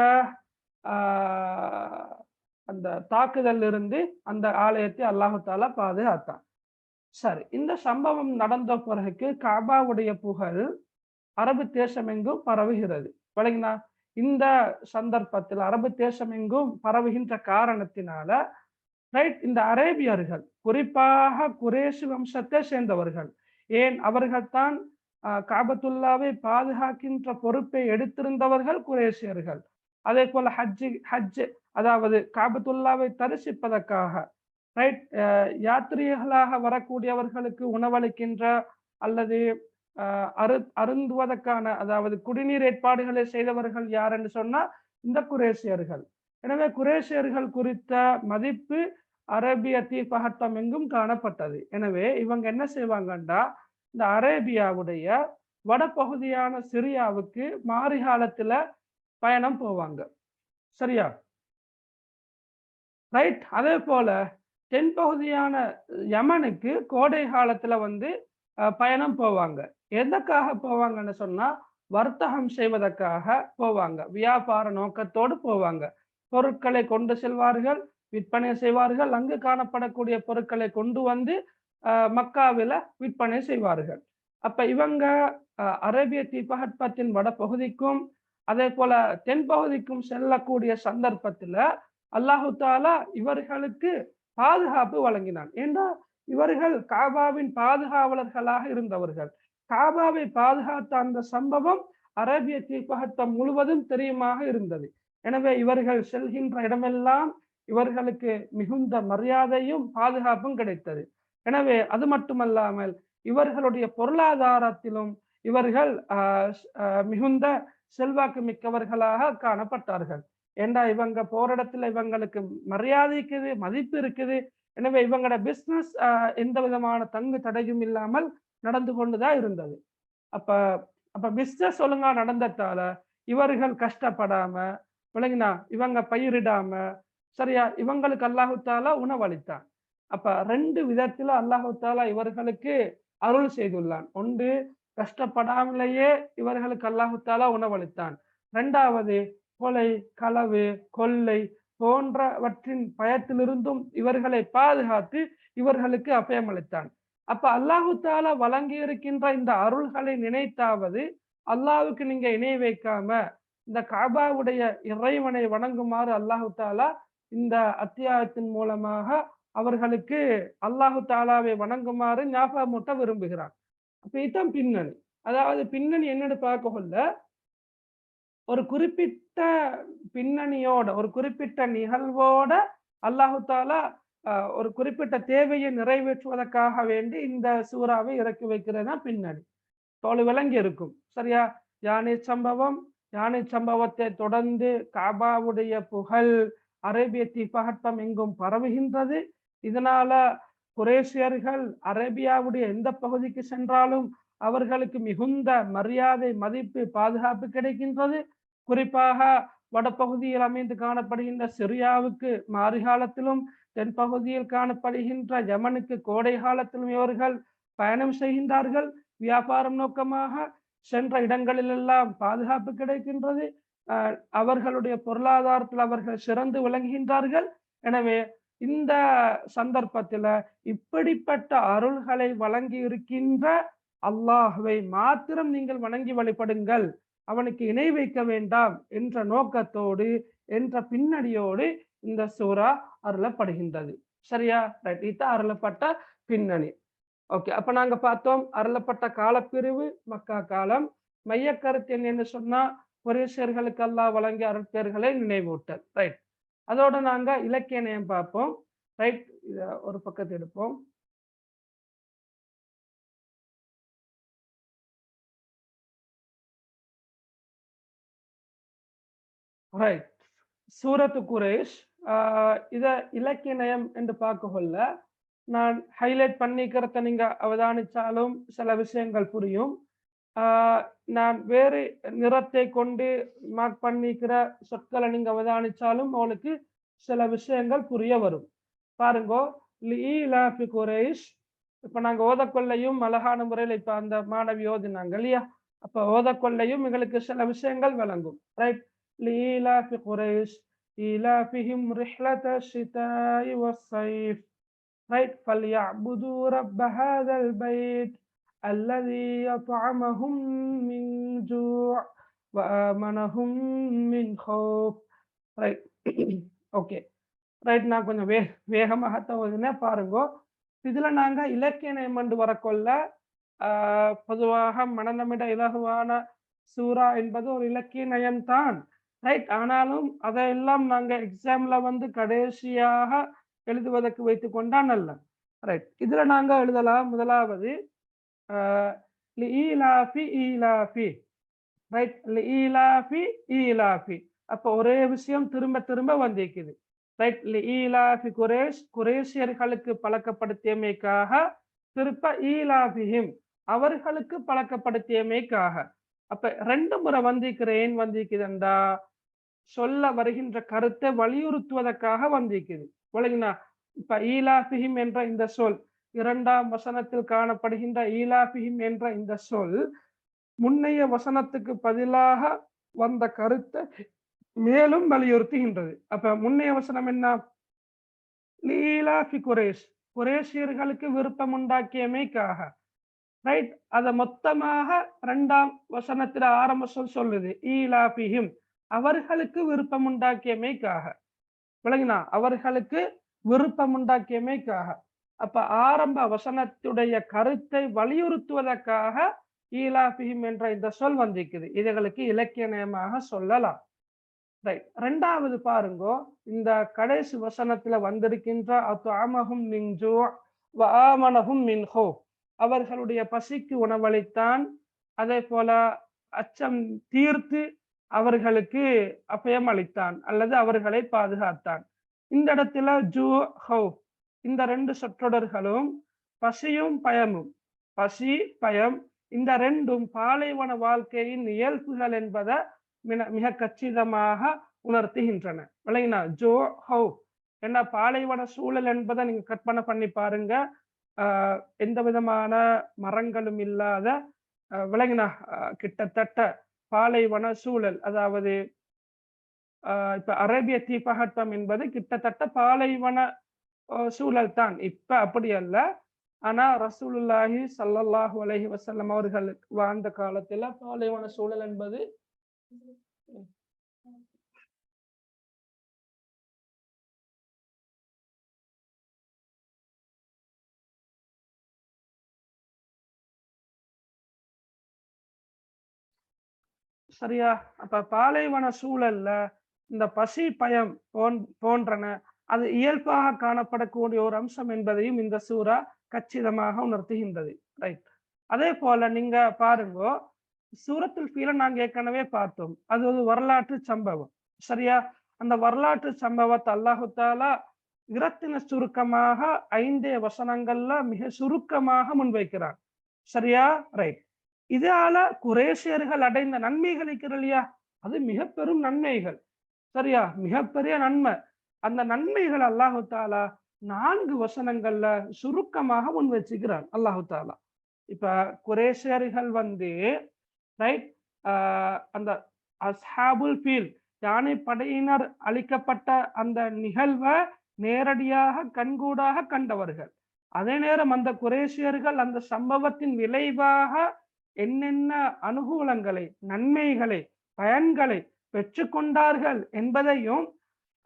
அந்த தாக்குதல் இருந்து அந்த ஆலயத்தை அல்லாஹு தாலா பாதுகாத்தான். சரி, இந்த சம்பவம் நடந்த பிறகு காபாவுடைய புகழ் அரபு தேசம் எங்கும் பரவுகிறது. வழங்கினா இந்த சந்தர்ப்பத்தில் அரபு தேசம் எங்கும் பரவுகின்ற காரணத்தினால ரைட், இந்த அரேபியர்கள், குறிப்பாக குரேஷ் வம்சத்தை சேர்ந்தவர்கள், ஏன் அவர்கள் தான் காபத்துல்லாவை பாதுகாக்கின்ற பொறுப்பை எடுத்திருந்தவர்கள் குரேஷியர்கள். அதே போல ஹஜ் அதாவது காபத்துல்லாவை தரிசிப்பதற்காக ரைட். யாத்திரிகளாக வரக்கூடியவர்களுக்கு உணவளிக்கின்ற அல்லது அருந்துவதற்கான அதாவது குடிநீர் ஏற்பாடுகளை செய்தவர்கள் யார் என்று சொன்னா இந்த குரேஷியர்கள். எனவே குரேஷியர்கள் குறித்த மதிப்பு அரேபிய தீபகற்பம் எங்கும் காணப்பட்டது. எனவே இவங்க என்ன செய்வாங்கண்டா இந்த அரேபியாவுடைய வடபகுதியான சிரியாவுக்கு மாரிகாலத்துல பயணம் போவாங்க. சரியா? ரைட். அதே போல தென்பகுதியான யமனுக்கு கோடை காலத்துல பயணம் போவாங்க. எதற்காக போவாங்கன்னு சொன்னா வர்த்தகம் செய்வதற்காக போவாங்க. வியாபார நோக்கத்தோடு போவாங்க. பொருட்களை கொண்டு செல்வார்கள், விற்பனை செய்வார்கள். அங்கு காணப்படக்கூடிய பொருட்களை கொண்டு மக்காவில விற்பனை செய்வார்கள். அப்ப இவங்க அரேபிய தீபகற்பத்தின் வடபகுதிக்கும் அதே போல தென்பகுதிக்கும் செல்லக்கூடிய சந்தர்ப்பத்துல அல்லாஹு தாலா இவர்களுக்கு பாதுகாப்பு வழங்கினான். ஏன்னா இவர்கள் காபாவின் பாதுகாவலர்களாக இருந்தவர்கள். காபாவை பாதுகாத்த அந்த சம்பவம் அரேபிய தீபகற்பம் முழுவதும் தெரியுமாக இருந்தது. எனவே இவர்கள் செல்கின்ற இடமெல்லாம் இவர்களுக்கு மிகுந்த மரியாதையும் பாதுகாப்பும் கிடைத்தது. எனவே அது மட்டுமல்லாமல் இவர்களுடைய பொருளாதாரத்திலும் இவர்கள் மிகுந்த செல்வாக்கு மிக்கவர்களாக காணப்பட்டார்கள். ஏண்டா இவங்க போரிடத்துல இவங்களுக்கு மரியாதை இருக்குது, மதிப்பு இருக்குது. எனவே இவங்களோட பிசினஸ் எந்த விதமான தங்கு தடையும் இல்லாமல் நடந்து கொண்டுதான் இருந்தது. அப்ப பிசினஸ் ஒழுங்கா நடந்ததால இவர்கள் கஷ்டப்படாம விளங்கினா இவங்க பயிரிடாம சரியா இவங்களுக்கு அல்லாஹு தாலா உணவளித்தான். அப்ப ரெண்டு விதத்துல அல்லாஹு தாலா இவர்களுக்கு அருள் செய்துள்ளான். ஒன்று கஷ்டப்படாமலேயே இவர்களுக்கு அல்லாஹு தாலா உணவளித்தான். இரண்டாவது கொலை, களவு, கொள்ளை போன்றவற்றின் பயத்திலிருந்தும் இவர்களை பாதுகாத்து இவர்களுக்கு அபயமளித்தான். அப்ப அல்லாஹு தாலா வழங்கி இருக்கின்ற இந்த அருள்களை நினைத்தாவது அல்லாஹுக்கு நீங்க இணை வைக்காம இந்த காபாவுடைய இறைவனை வணங்குமாறு அல்லாஹு தாலா இந்த அத்தியாயத்தின் மூலமாக அவர்களுக்கு அல்லாஹு தாலாவை வணங்குமாறு ஞாபகமூட்ட விரும்புகிறான். அப்ப இதுதான் பின்னணி. அதாவது பின்னணி என்னன்னு பார்க்க கொள்ள ஒரு குறிப்பிட்ட பின்னணியோட ஒரு குறிப்பிட்ட நிகழ்வோட அல்லாஹு தாலா ஒரு குறிப்பிட்ட தேவையை நிறைவேற்றுவதற்காக வேண்டி இந்த சூறாவை இறக்கி வைக்கிறதா பின்னணி தோல் விளங்கி இருக்கும். சரியா? யானை சம்பவத்தை தொடர்ந்து காபாவுடைய புகழ் அரேபிய தீபகற்பம் எங்கும் பரவுகின்றது. இதனால குரேஷியர்கள் அரேபியாவுடைய எந்த பகுதிக்கு சென்றாலும் அவர்களுக்கு மிகுந்த மரியாதை, மதிப்பு, பாதுகாப்பு கிடைக்கின்றது. குறிப்பாக வடபகுதியில் அமைந்து காணப்படுகின்ற சிரியாவுக்கு மாரிகாலத்திலும் தென்பகுதியில் காணப்படுகின்ற யமனுக்கு கோடை காலத்திலும் இவர்கள் பயணம் செய்கின்றார்கள். வியாபாரம் நோக்கமாக சென்ற இடங்களிலெல்லாம் பாதுகாப்பு கிடைக்கின்றது. அவர்களுடைய பொருளாதாரத்தில் அவர்கள் சிறந்து விளங்குகின்றார்கள். எனவே இந்த சந்தர்ப்பத்துல இப்படிப்பட்ட அருள்களை வழங்கி இருக்கின்ற அல்லாஹ்வை மாத்திரம் நீங்கள் வணங்கி வழிபடுங்கள், அவனுக்கு இணை வைக்க வேண்டாம் என்ற நோக்கத்தோடு என்ற பின்னணியோடு இந்த சூரா அருளப்படுகின்றது. சரியா? ரைட். இதுதான் அருளப்பட்ட பின்னணி. ஓகே. அப்ப நாங்க பார்த்தோம் அருளப்பட்ட காலப்பிரிவு மக்கா காலம். மைய கருத்து என்னன்னு சொன்னா குரேஷியர்களுக்கு அல்லாஹ் வழங்கிய அருட்பேர்களை நினைவூட்டல். ரைட். அதோட நாங்க இலக்கிய நயம் பார்ப்போம். ரைட். இத ஒரு பக்கத்து எடுப்போம். ரைட். சூரத்து குரேஷ். இத இலக்கிய நயம் என்று பார்க்க கொள்ள நான் ஹைலைட் பண்ணிக்கிறத நீங்க அவதானிச்சாலும் சில விஷயங்கள் புரியும். நான் வேறு நிறத்தை கொண்டு மார்க் பண்ணிக்கிற சொற்களை நீங்க அவதானிச்சாலும் உங்களுக்கு சில விஷயங்கள் புரிய வரும். பாருங்கோ, லீலாஃபி குரேஷ். இப்ப நாங்க ஓதக்கொள்ளையும் அழகான முறையில் இப்ப அந்த மாணவி ஓதினாங்க இல்லையா? அப்ப ஓதக்கொள்ளையும் எங்களுக்கு சில விஷயங்கள் விளங்கும். ரைட். லீலாஃபி குரேஷ் ஈலாஃபிஹிம் ரிஹ்லத ஷிதாஇ வஸ்ஸைஃப். ரைட். ஃபல்யஅ்புது ரப்ப ஹாதல் பைத் அல்லதி அத்அமஹும் மின் ஜூஅ் வ ஆமனஹும் மின் ஹௌஃப். ரைட். ஓகே. ரைட். நான் கொஞ்சம் வேகமாக ஓதுனேன். பாருங்க, இதுல நாங்க இலக்கிய நயம் என்று வரக்கொள்ள பொதுவாக மனநமிட இலகுவான சூரா என்பது ஒரு இலக்கிய நயம்தான். ரைட். ஆனாலும் அதையெல்லாம் நாங்க எக்ஸாம்ல கடைசியாக எழுதுவதற்கு வைத்துக் கொண்டா நல்ல. ரைட், இதுல நாங்க எழுதலாம். முதலாவது ஈலாஃபி ஈலாஃபி. ரைட், ஈலாஃபி ஈலாஃபி. அப்ப ஒரே விஷயம் திரும்ப திரும்ப வந்திருக்குது. ரைட், ஈலாஃபி குரேஷ், குரேஷியர்களுக்கு பழக்கப்படுத்தியமைக்காக. திருப்ப ஈலாஃபிஹிம், அவர்களுக்கு பழக்கப்படுத்தியமைக்காக. அப்ப 2 முறை வந்திருக்கிறேன் வந்திருக்குதுண்டா சொல்ல வருகின்ற கருத்தை வலியுறுத்துவதற்காக வந்திருக்குது. விளங்கினா? இப்ப ஈலாஃபிஹிம் என்ற இந்த சொல் 2ஆம் வசனத்தில் காணப்படுகின்ற ஈலாஃபிஹிம் என்ற இந்த சொல் முன்னைய வசனத்துக்கு பதிலாக வந்த கருத்தை மேலும் வலியுறுத்துகின்றது. அப்ப முன்னைய வசனம் என்ன? லீலாஃபி குரேஷ், குரேஷியர்களுக்கு விருப்பம் உண்டாக்கியமைக்காக. ரைட், அத மொத்தமாக 2ஆம் வசனத்துல ஆரம்ப சொல் சொல்லுது ஈலாஃபிஹிம், அவர்களுக்கு விருப்பம் உண்டாக்கியமைக்காக. விளங்கினா? அவர்களுக்கு விருப்பம் உண்டாக்கியமைக்காக. அப்ப ஆரம்ப வசனத்துடைய கருத்தை வலியுறுத்துவதற்காக ஈலாஃபிஹிம் என்ற இந்த சொல் வந்திருக்குது. இதுகளுக்கு இலக்கிய நயமாக சொல்லலாம். ரைட், 2வது பாருங்கோ, இந்த கடைசி வசனத்துல வந்திருக்கின்ற அத்அமஹும் மின் ஜூ வ ஆமனஹும் மின் ஹௌஃப், அவர்களுடைய பசிக்கு உணவளித்தான், அதே போல அச்சம் தீர்த்து அவர்களுக்கு அபயம் அளித்தான் அல்லது அவர்களை பாதுகாத்தான். இந்த இடத்துல ஜூ ஹௌஃப் இந்த 2 சொற்றொடர்களும் பசியும் பயமும், பசி பயம், இந்த 2ம் பாலைவன வாழ்க்கையின் இயல்புகள் என்பதை மிக கச்சிதமாக உணர்த்துகின்றன. விளங்கினா? ஜோ ஹௌஃப் என்ன பாலைவன சூழல் என்பதை நீங்க கற்பனை பண்ணி பாருங்க. எந்த விதமான மரங்களும் இல்லாத, விளங்கினா, கிட்டத்தட்ட பாலைவன சூழல். அதாவது இப்ப அரேபிய தீபகற்பம் என்பது கிட்டத்தட்ட பாலைவன சூழல் தான். இப்ப அப்படி அல்ல. ஆனா ரசூலுல்லாஹி ஸல்லல்லாஹு அலைஹி வஸல்லம் அவர்கள் வாழ்ந்த காலத்துல பாலைவன சூழல் என்பது சரியா? அப்ப பாலைவன சூழல்ல இந்த பசி பயம் போன்றன அது இயல்பாக காணப்படக்கூடிய ஒரு அம்சம் என்பதையும் இந்த சூரா கச்சிதமாக உணர்த்துகின்றது. ரைட், அதே போல நீங்க பாருங்க, சூரத்துல் ஃபீல நாங்க ஏற்கனவே பார்த்தோம். அது ஒரு வரலாற்று சம்பவம். சரியா? அந்த வரலாற்று சம்பவத்தை அல்லாஹு தாலா இரத்தின சுருக்கமாக 5 வசனங்கள்ல மிக சுருக்கமாக முன்வைக்கிறார். சரியா? ரைட், இதால குரேஷியர்கள் அடைந்த நன்மைகள் இல்லையா, அது மிக பெரும் நன்மைகள். சரியா? மிகப்பெரிய நன்மை. அந்த நன்மைகள் அல்லாஹு தாலா 4 வசனங்கள்ல சுருக்கமாக முன் வச்சுக்கிறார் அல்லாஹு தாலா. இப்ப குரேஷியர்கள் ரைட், அந்த அஸ்ஹாபுல் ஃபீல் யானை படையினர் அளிக்கப்பட்ட அந்த நிகழ்வை நேரடியாக கண்கூடாக கண்டவர்கள். அதே நேரம் அந்த குரேஷியர்கள் அந்த சம்பவத்தின் விளைவாக என்னென்ன அனுகூலங்களை, நன்மைகளை, பயன்களை பெற்றுக்கொண்டார்கள் என்பதையும்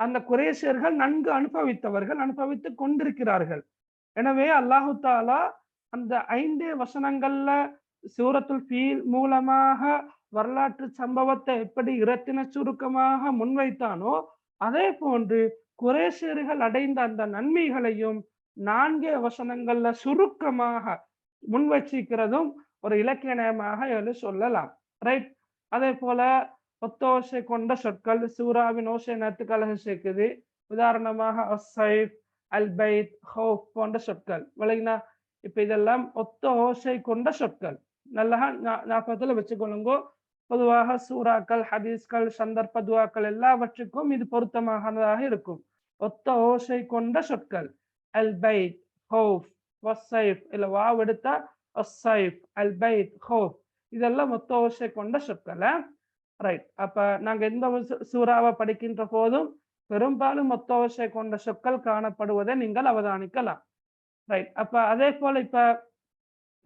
அந்த குரேஷியர்கள் நன்கு அனுபவித்தவர்கள், அனுபவித்துக் கொண்டிருக்கிறார்கள். எனவே அல்லாஹு தாலா அந்த 5 வசனங்கள்ல சூரத்துல் ஃபீல் மூலமாக வரலாற்று சம்பவத்தை எப்படி இரத்தின சுருக்கமாக முன்வைத்தானோ அதே போன்று குரேஷியர்கள் அடைந்த அந்த நன்மைகளையும் 4 வசனங்கள்ல சுருக்கமாக முன்வச்சிக்கிறதும் ஒரு இலக்கிய நயமாக சொல்லலாம். ரைட், அதே போல ஒத்தோசை கொண்ட சொற்கள் சூராவின் ஓசை நேரத்துக்கு அழகு சேர்க்குது. உதாரணமாக அஸ்ஸைஃப், அல் பைத், ஹௌஃப் போன்ற சொற்கள். விளங்கினா? இப்ப இதெல்லாம் ஒத்த ஓசை கொண்ட சொற்கள். நல்லா ஞாபகத்துல வச்சுக்கொள்ளுங்க. பொதுவாக சூறாக்கள், ஹதீஸ்கள், சந்தர்ப்ப துவாக்கள் எல்லாவற்றுக்கும் இது பொருத்தமானதாக இருக்கும். ஒத்த ஓசை கொண்ட சொற்கள் அல் பைத், ஹௌஃப், வஸ்ஸைஃப், இல்ல வாவ் எடுத்தா அஸ்ஸைஃப், அல் பைத், ஹௌஃப், இதெல்லாம் ஒத்த ஓசை கொண்ட சொற்கள். ரைட், அப்ப நாங்க எந்த சூறாவை படிக்கின்ற போதும் பெரும்பாலும் ஒத்த ஓசை கொண்ட சொற்கள் காணப்படுவதை நீங்கள் அவதானிக்கலாம். ரைட், அப்ப அதே போல இப்ப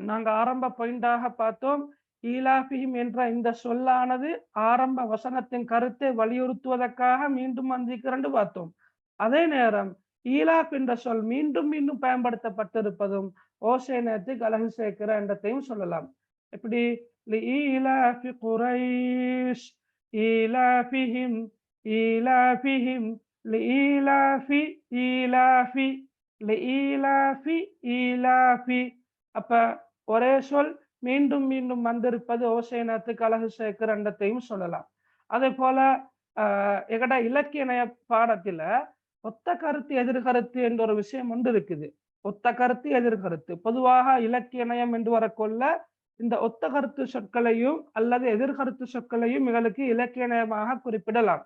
நாங்க ஆரம்ப பாயிண்டாக பார்த்தோம், ஈலாஃபிஹிம் என்ற இந்த சொல்லானது ஆரம்ப வசனத்தின் கருத்தை வலியுறுத்துவதற்காக மீண்டும் வந்திருக்கிறன்னு பார்த்தோம். அதே நேரம் ஈலாஃப் என்ற சொல் மீண்டும் மீண்டும் பயன்படுத்தப்பட்டிருப்பதும் ஓசை நேரத்துக்கு அழகு சேர்க்கிற என்றதையும் சொல்லலாம். எப்படி? ஈலாஃபி குரைஷ் ஈலாஃபிஹிம் ஈலாஃபிஹிம் லீலாஃபி ஈலாஃபி லீலாஃபி ஈலாஃபி. அப்ப ஒரே சொல் மீண்டும் மீண்டும் வந்திருப்பது ஓசைனத்துக்கு அழகு சேர்க்கிற ரெண்டத்தையும் சொல்லலாம். அதே போல எங்கட இலக்கிய நய பாடத்துல ஒத்த கருத்து எதிர்கருத்து என்ற ஒரு விஷயம் ஒன்று இருக்குது. ஒத்த கருத்து எதிர்கருத்து பொதுவாக இலக்கிய நயம் என்று வரக்கொள்ள இந்த ஒத்த கருத்து சொற்களையும் அல்லது எதிர்கருத்து சொற்களையும் இவர்களுக்கு இலக்கிய நயமாக குறிப்பிடலாம்.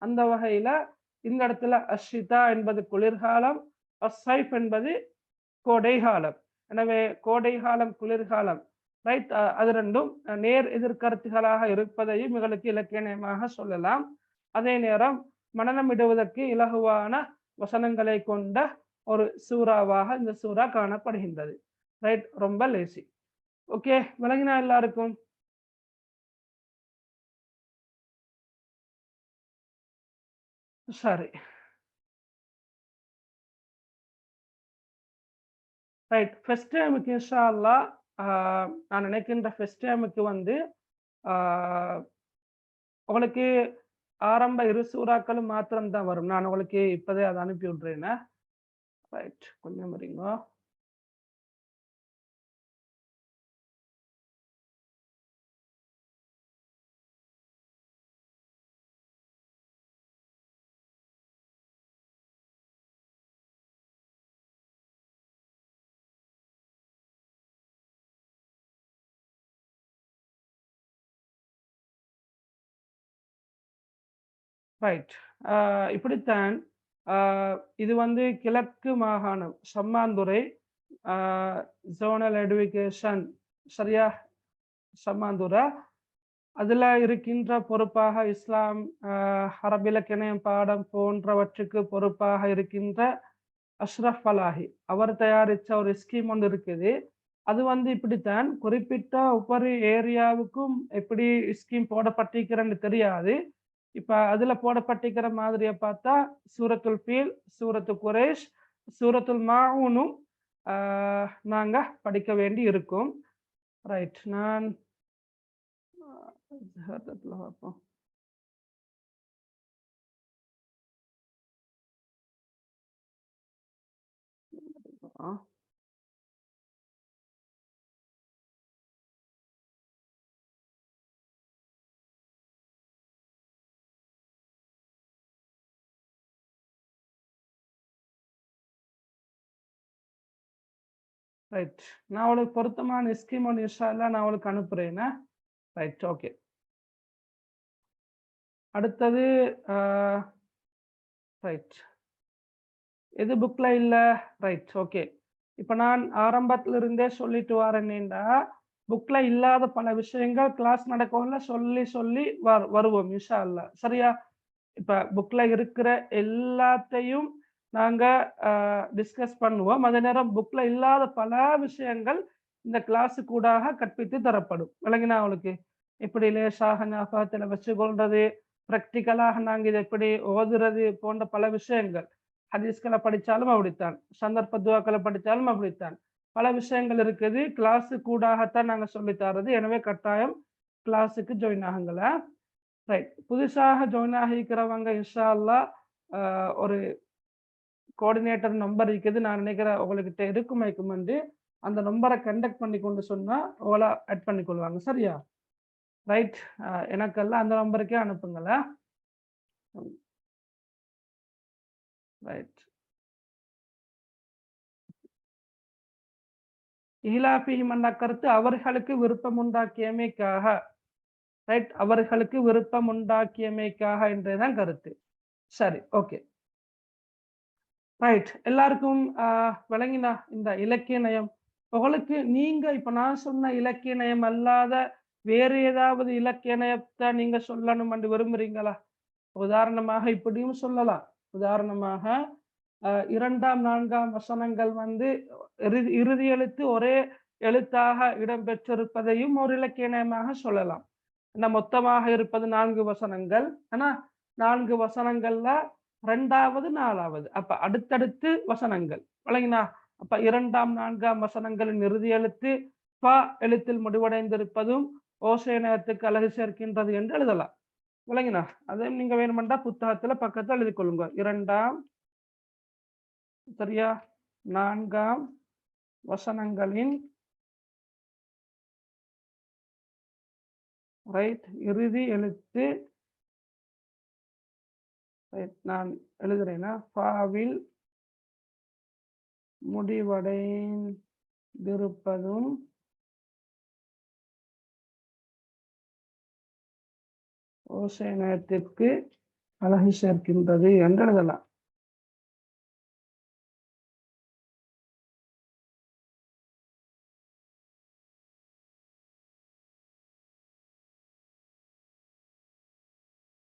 அந்த வகையில இந்த இடத்துல அஷிதா என்பது குளிர்காலம், அஸ்ஸைஃப் என்பது கோடை காலம். எனவே கோடை காலம் குளிர்காலம் ரைட், அது ரெண்டும் நேர் எதிர்கருத்துகளாக இருப்பதையும் இவர்களுக்கு இலக்கிய நயமாக சொல்லலாம். அதே நேரம் மனநமிடுவதற்கு இலகுவான வசனங்களை கொண்ட ஒரு சூறாவாக இந்த சூறா காணப்படுகின்றது. ரைட், ரொம்ப லேசி. ஓகே, விளங்கினா எல்லாருக்கும்? சரி, ரைட். ஃபர்ஸ்ட் டைமுக்கு இன்ஷா அல்லாஹ் நான் நினைக்கின்ற ஃபர்ஸ்ட் டைமுக்கு வந்து உங்களுக்கு ஆரம்ப 2 சூறாக்களும் மாத்திரம் தான் வரும். நான் உங்களுக்கு இப்போதே அதை அனுப்பி விட்றேன்னா. ரைட், கொஞ்சம் வரீங்க. ரைட், இப்படித்தான் இது வந்து கிழக்கு மாகாணம் சம்மாந்துறை ஜோனல் எடுகேஷன், சரியா, சம்மாந்துறை. அதுல இருக்கின்ற பொறுப்பாக இஸ்லாம் அரபிலக்கியம் பாடம் போன்றவற்றுக்கு பொறுப்பாக இருக்கின்ற அஷ்ரஃப் ஃபலாஹி அவர் தயாரித்த ஒரு ஸ்கீம் ஒன்று இருக்குது. அது வந்து இப்படித்தான், குறிப்பிட்ட ஒவ்வொரு ஏரியாவுக்கும் எப்படி ஸ்கீம் போடப்பட்டிருக்கிறன்னு தெரியாது. இப்ப அதுல போடப்பட்டிருக்கிற மாதிரியை பார்த்தா சூரத்துல் ஃபீல், சூரத்து குரேஷ், சூரத்துல் மாஊனும் நாங்க படிக்க வேண்டி இருக்கும். ரைட், நான் பார்ப்போம். ரைட், நான் அவளுக்கு பொருத்தமான ஸ்கீம் ஒன்று இன்ஷா அல்லாஹ் நான் அவளுக்கு அனுப்புறேன்னா. Right, okay. அடுத்தது ரைட், எது புக்ல இல்ல? Right, okay. இப்ப நான் ஆரம்பத்துல இருந்தே சொல்லிட்டு வரேன்னா புக்ல இல்லாத பல விஷயங்கள் கிளாஸ் நடக்கல சொல்லி சொல்லி வருவோம் இன்ஷா அல்லாஹ், சரியா? இப்ப புக்ல இருக்கிற எல்லாத்தையும் நாங்க டிஸ்கஸ் பண்ணுவோம். அதே நேரம் புக்ல இல்லாத பல விஷயங்கள் இந்த கிளாஸு கூடாக கற்பித்து தரப்படும். விளங்கினா அவளுக்கு எப்படி லேசாக ஞாபகத்துல வச்சு கொள்றது, பிராக்டிக்கலாக நாங்க இதை எப்படி ஓதுறது போன்ற பல விஷயங்கள். ஹதீஸ்களை படித்தாலும் அப்படித்தான், சந்தர்ப்ப துவாக்களை படித்தாலும் அப்படித்தான், பல விஷயங்கள் இருக்குது. கிளாஸு கூடாகத்தான் நாங்க சொல்லி தர்றது. எனவே கட்டாயம் கிளாஸுக்கு ஜாயின் ஆகுங்களா. ரைட், புதுசாக ஜாயின் ஆகிக்கிறவங்க இன்ஷா அல்லாஹ் ஒரு கோஆர்டினேட்டர் நம்பர் இருக்குது, நான் நினைக்கிறேன் உங்கள்கிட்ட இருக்குமைக்கும் வந்து அந்த நம்பரை கண்டக்ட் பண்ணி கொண்டு சொன்னா உங்களை ஆட் பண்ணி கொள்வாங்க, சரியா? ரைட், எனக்கெல்லாம் அந்த நம்பருக்கே அனுப்புங்களா. ரைட், இஹ்லாஃபிஹிம் என்ற கருத்து அவர்களுக்கு விருப்பம் உண்டாக்கியமைக்காக. ரைட், அவர்களுக்கு விருப்பம் உண்டாக்கியமைக்காக என்றுதான் கருத்து. சரி, ஓகே. ரைட், எல்லாருக்கும் விளங்கினா இந்த இலக்கிய நயம்? உங்களுக்கு நீங்க இப்ப நான் சொன்ன இலக்கிய நயம் அல்லாத வேறு ஏதாவது இலக்கிய நயத்தை நீங்க சொல்லணும் என்று விரும்புறீங்களா? உதாரணமாக இப்படியும் சொல்லலாம். உதாரணமாக 2ஆம் 4ஆம் வசனங்கள் வந்து இறுதி எழுத்து ஒரே எழுத்தாக இடம்பெற்றிருப்பதையும் ஒரு இலக்கிய நயமாக சொல்லலாம். மொத்தமாக இருப்பது 4 வசனங்கள். ஆனா 4 வசனங்கள்ல 2வது 4வது அப்ப அடுத்தடுத்து வசனங்கள், விளங்கினா? அப்ப 2ஆம் 4ஆம் வசனங்களின் இறுதி எழுத்து ப எழுத்தில் முடிவடைந்திருப்பதும் ஓசை நயத்துக்கு அழகு சேர்க்கின்றது என்று எழுதலாம். விளங்கினா? அதையும் நீங்க வேணுமெண்டா புத்தகத்துல பக்கத்துல எழுதி கொள்ளுங்க. 2ஆம் சரியா 4ஆம் வசனங்களின் ரைட் இறுதி எழுத்து நான் எழுதுறேன்னா ஃபாவில் முடிவடைந்திருப்பதும் ஓசேனத்திற்கு அழகு சேர்க்கின்றது என்று எழுதலாம்.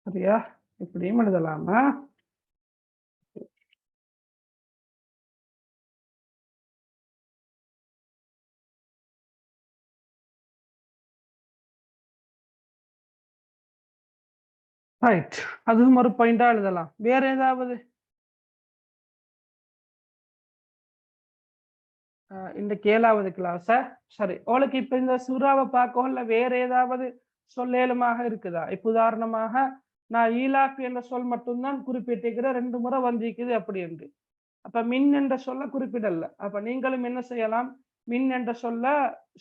சரியா? இப்படியும் எழுதலாமா? ரைட், அதுவும் ஒரு பாயிண்டா எழுதலாம். வேற ஏதாவது இந்த 7வது கிளாஸ சரி உங்களுக்கு இப்ப இந்த சூறாவை பார்க்கல வேற ஏதாவது சொல்லேலுமாக இருக்குதா? இப்ப உதாரணமாக நான் ஈலாப் என்ற சொல் மட்டும்தான் குறிப்பிட்டிருக்கிறேன், 2 முறை வந்திருக்குது அப்படி என்று. அப்ப மின் என்ற சொல்ல குறிப்பிடல. அப்ப நீங்களும் என்ன செய்யலாம்? மின் என்ற சொல்ல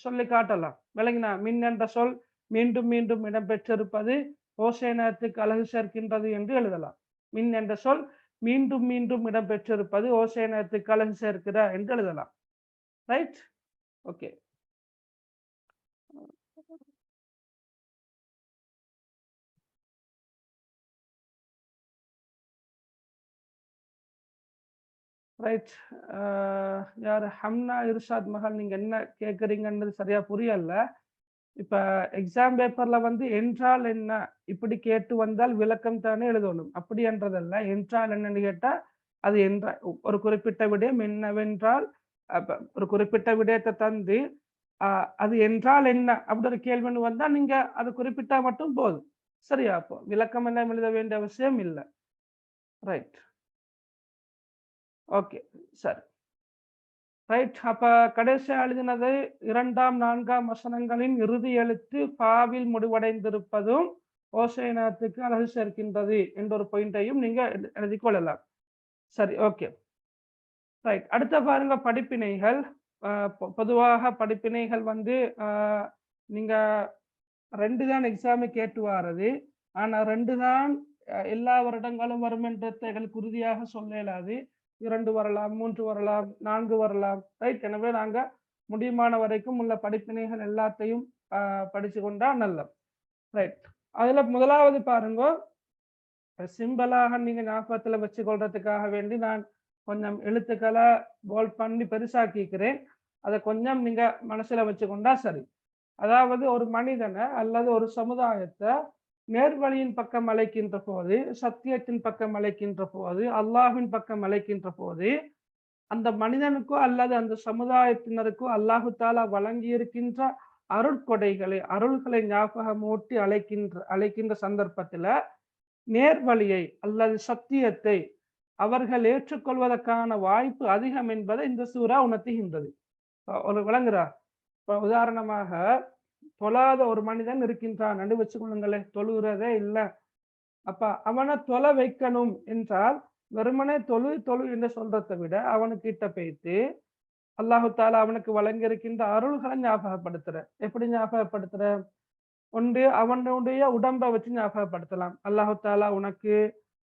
சொல்லி காட்டலாம். விளங்கினா? மின் என்ற சொல் மீண்டும் மீண்டும் இடம்பெற்றிருப்பது ஓசேனத்துக்கு அழகு சேர்க்கின்றது என்று எழுதலாம். மின் என்ற சொல் மீண்டும் மீண்டும் இடம்பெற்றிருப்பது ஓசேனத்துக்கு அழகு சேர்க்கிற என்று எழுதலாம். Right, okay. ரைட், யார் ஹம்னா இர்ஷாத் மகள், நீங்க என்ன கேட்குறீங்கன்றது சரியா புரியல. இப்ப எக்ஸாம் பேப்பர்ல வந்து என்றால் என்ன இப்படி கேட்டு வந்தால் விளக்கம் தானே எழுதணும். அப்படி என்றதல்ல. என்றால் என்னன்னு கேட்டா அது என்ற ஒரு குறிப்பிட்ட விடயம் என்னவென்றால் ஒரு குறிப்பிட்ட விடயத்தை தந்து அது என்றால் என்ன அப்படி ஒரு கேள்வின்னு வந்தா நீங்க அது குறிப்பிட்டா மட்டும் போதும். சரியா? அப்போ விளக்கம் எல்லாம் எழுத வேண்டிய அவசியம் இல்லை. ரைட், ஓகே, சரி. ரைட், அப்ப கடைசியா எழுதினது 2ஆம் 4ஆம் வசனங்களின் இறுதி எழுத்து பாவில் முடிவடைந்திருப்பதும் ஓசைனத்துக்கு அழகு சேர்க்கின்றது என்ற ஒரு பாயிண்டையும் நீங்க எழுதி கொள்ளலாம். சரி, ஓகே. ரைட், அடுத்த பாருங்க படிப்பினைகள். பொதுவாக படிப்பினைகள் வந்து நீங்க 2 தான் எக்ஸாமு கேட்டு வாரது. ஆனா 2 தான் எல்லா வருடங்களும் வரும் என்றதை எங்களுக்கு உறுதியாக சொல்ல இயலாது. 2 வரலாம், 3 வரலாம், 4 வரலாம். ரைட், எனவே நாங்க முடியுமான வரைக்கும் உள்ள படிப்பினைகள் எல்லாத்தையும் படிச்சு கொண்டா நல்லது. ரைட், அதுல முதலாவது பாருங்க, சிம்பிளாக நீங்க ஞாபகத்துல வச்சு கொள்றதுக்காக வேண்டி நான் கொஞ்சம் எழுத்துக்களை போல்ட் பண்ணி பெருசாக்கிக்கிறேன். அதை கொஞ்சம் நீங்க மனசுல வச்சு கொண்டா சரி. அதாவது ஒரு மனிதனை அல்லது ஒரு சமுதாயத்தை நேர்வழியின் பக்கம் அழைக்கின்ற போது, சத்தியத்தின் பக்கம் அழைக்கின்ற போது, அல்லாஹ்வின் பக்கம் அழைக்கின்ற போது, அந்த மனிதனுக்கோ அல்லது அந்த சமுதாயத்தினருக்கோ அல்லாஹு தாலா வழங்கி இருக்கின்ற அருள்களை ஞாபகம் ஊட்டி அழைக்கின்ற சந்தர்ப்பத்துல நேர்வழியை அல்லது சத்தியத்தை அவர்கள் ஏற்றுக்கொள்வதற்கான வாய்ப்பு அதிகம் என்பதை இந்த சூரா உணர்த்துகின்றது. ஒரு விளங்குறா? இப்ப உதாரணமாக தொழாத ஒரு மனிதன் இருக்கின்றான் என்று வச்சுக்கொள்ளுங்களேன், தொழுகிறதே இல்லை. அப்ப அவனை தொலை வைக்கணும் என்றால் வெறுமனே தொழு என்று சொல்றதை விட அவனுக்கு கிட்ட போய்த்து அல்லாஹு தாலா அவனுக்கு வழங்கி இருக்கின்ற அருள்களை ஞாபகப்படுத்துற. எப்படி ஞாபகப்படுத்துற? ஒன்று அவனுடைய உடம்பை வச்சு ஞாபகப்படுத்தலாம். அல்லாஹு தாலா உனக்கு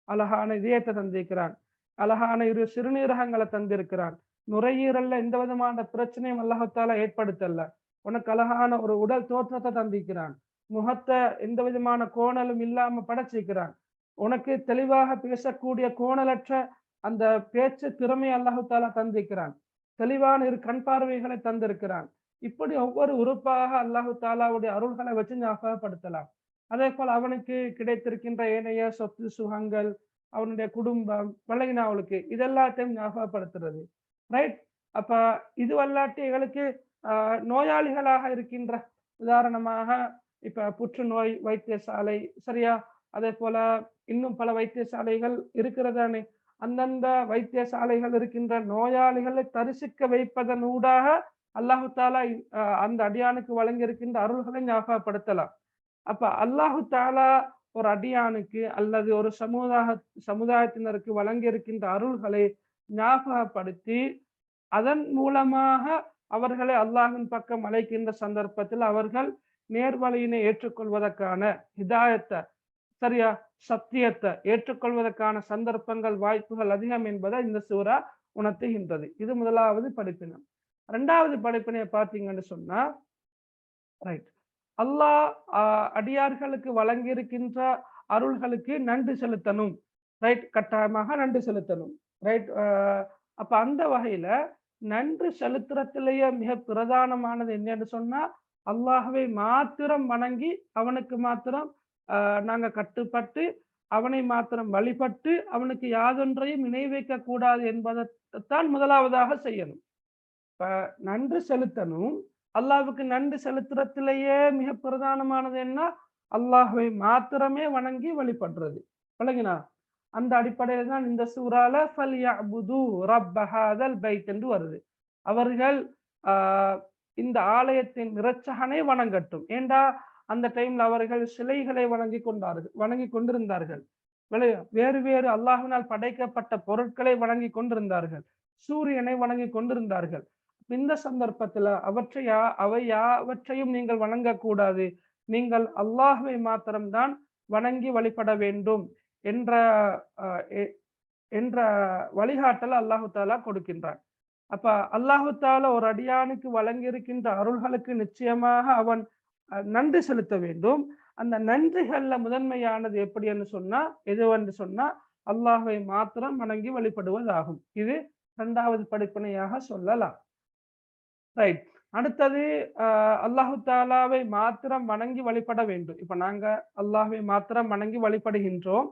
அழகான இதயத்தை தந்திருக்கிறான், அழகான சிறுநீரகங்களை தந்திருக்கிறான், நுரையீரல்ல எந்த விதமான பிரச்சனையும் அல்லாஹு தாலா ஏற்படுத்தல, உனக்கு அழகான ஒரு உடல் தோற்றத்தை தந்திருக்கிறான், முகத்தை எந்த விதமான கோணலும் இல்லாம படைச்சிருக்கிறான், உனக்கு தெளிவாக பேசக்கூடிய கோணலற்ற அந்த பேச்சு திறமை அல்லாஹு தாலா தந்திருக்கிறான், தெளிவான கண் பார்வைகளை தந்திருக்கிறான். இப்படி ஒவ்வொரு உறுப்பாக அல்லாஹு தாலாவுடைய அருள்களை வச்சு ஞாபகப்படுத்தலாம். அதே போல் அவனுக்கு கிடைத்திருக்கின்ற ஏனைய சொத்து சுகங்கள், அவனுடைய குடும்பம், அவளுக்கு இதெல்லாத்தையும் ஞாபகப்படுத்துறது. ரைட், அப்ப இது வல்லாட்டி எங்களுக்கு நோயாளிகளாக இருக்கின்ற, உதாரணமாக இப்ப புற்றுநோய் வைத்தியசாலை, சரியா? அதே போல இன்னும் பல வைத்தியசாலைகள் இருக்கிறதானே. அந்தந்த வைத்தியசாலைகள் இருக்கின்ற நோயாளிகளை தரிசிக்க வைப்பதன் ஊடாக அல்லாஹு தாலா அந்த அடியானுக்கு வழங்கி இருக்கின்ற அருள்களை ஞாபகப்படுத்தலாம். அப்ப அல்லாஹு தாலா ஒரு அடியானுக்கு அல்லது ஒரு சமுதாயத்தினருக்கு வழங்கி இருக்கின்ற அருள்களை ஞாபகப்படுத்தி அதன் மூலமாக அவர்களை அல்லாஹின் பக்கம் அழைக்கின்ற சந்தர்ப்பத்தில் அவர்கள் நேர்வழியினை ஏற்றுக்கொள்வதற்கான ஹிதாயத்தை சரியா சத்தியத்தை ஏற்றுக்கொள்வதற்கான சந்தர்ப்பங்கள் வாய்ப்புகள் அதிகம் என்பதை இந்த சூரா உணர்த்துகின்றது. இது முதலாவது படிப்பினம். இரண்டாவது படிப்பினை பார்த்தீங்கன்னு சொன்னா ரைட் அல்லாஹ் அடியார்களுக்கு வழங்கி இருக்கின்ற அருள்களுக்கு நன்றி செலுத்தணும். ரைட் கட்டாயமாக நன்றி செலுத்தணும். ரைட் அப்ப அந்த வகையில நன்றி செலுத்துறதுலேயே மிக பிரதானமானது என்னன்னு சொன்னா அல்லாஹ்வை மாத்திரம் வணங்கி அவனுக்கு மாத்திரம் நாங்க கட்டுப்பட்டு அவனை மாத்திரம் வழிபட்டு அவனுக்கு யாதொன்றையும் இணை வைக்க கூடாது என்பதைத்தான் முதலாவதாக செய்யணும். இப்ப நன்றி செலுத்தணும். அல்லாஹ்வுக்கு நன்றி செலுத்துறதுலேயே மிக பிரதானமானது என்ன? அல்லாஹ்வை மாத்திரமே வணங்கி வழிபடுறது. விளங்கினா? அந்த அடிப்படையில தான் இந்த சூறால ஃபல்யஅ்புது ரப்ப ஹாதல் பைத் என்று வருது. அவர்கள் இந்த ஆலயத்தின் இரட்சகனை வணங்கட்டும். ஏண்டா அந்த டைம்ல அவர்கள் சிலைகளை வணங்கி கொண்டிருந்தார்கள். வேறு வேறு அல்லாஹ்வினால் படைக்கப்பட்ட பொருட்களை வணங்கி கொண்டிருந்தார்கள். சூரியனை வணங்கி கொண்டிருந்தார்கள். இந்த சந்தர்ப்பத்துல அவை யாவற்றையும் நீங்கள் வணங்கக்கூடாது. நீங்கள் அல்லாஹ்வை மாத்திரம்தான் வணங்கி வழிபட வேண்டும் என்ற வழிகாட்டல் அல்லாஹு தாலா கொடுக்கின்றான். அப்ப அல்லாஹு தாலா ஒரு அடியானுக்கு வழங்கி இருக்கின்ற அருள்களுக்கு நிச்சயமாக அவன் நன்றி செலுத்த வேண்டும். அந்த நன்றிகள்ல முதன்மையானது எப்படி என்று சொன்னா எதுவென்று சொன்னா அல்லாஹ்வை மாத்திரம் வணங்கி வழிபடுவதாகும். இது இரண்டாவது படிப்பினையாக சொல்லலாம். ரைட். அடுத்தது அல்லாஹு தாலாவை மாத்திரம் வணங்கி வழிபட வேண்டும். இப்ப நாங்க அல்லாஹ்வை மாத்திரம் வணங்கி வழிபடுகின்றோம்.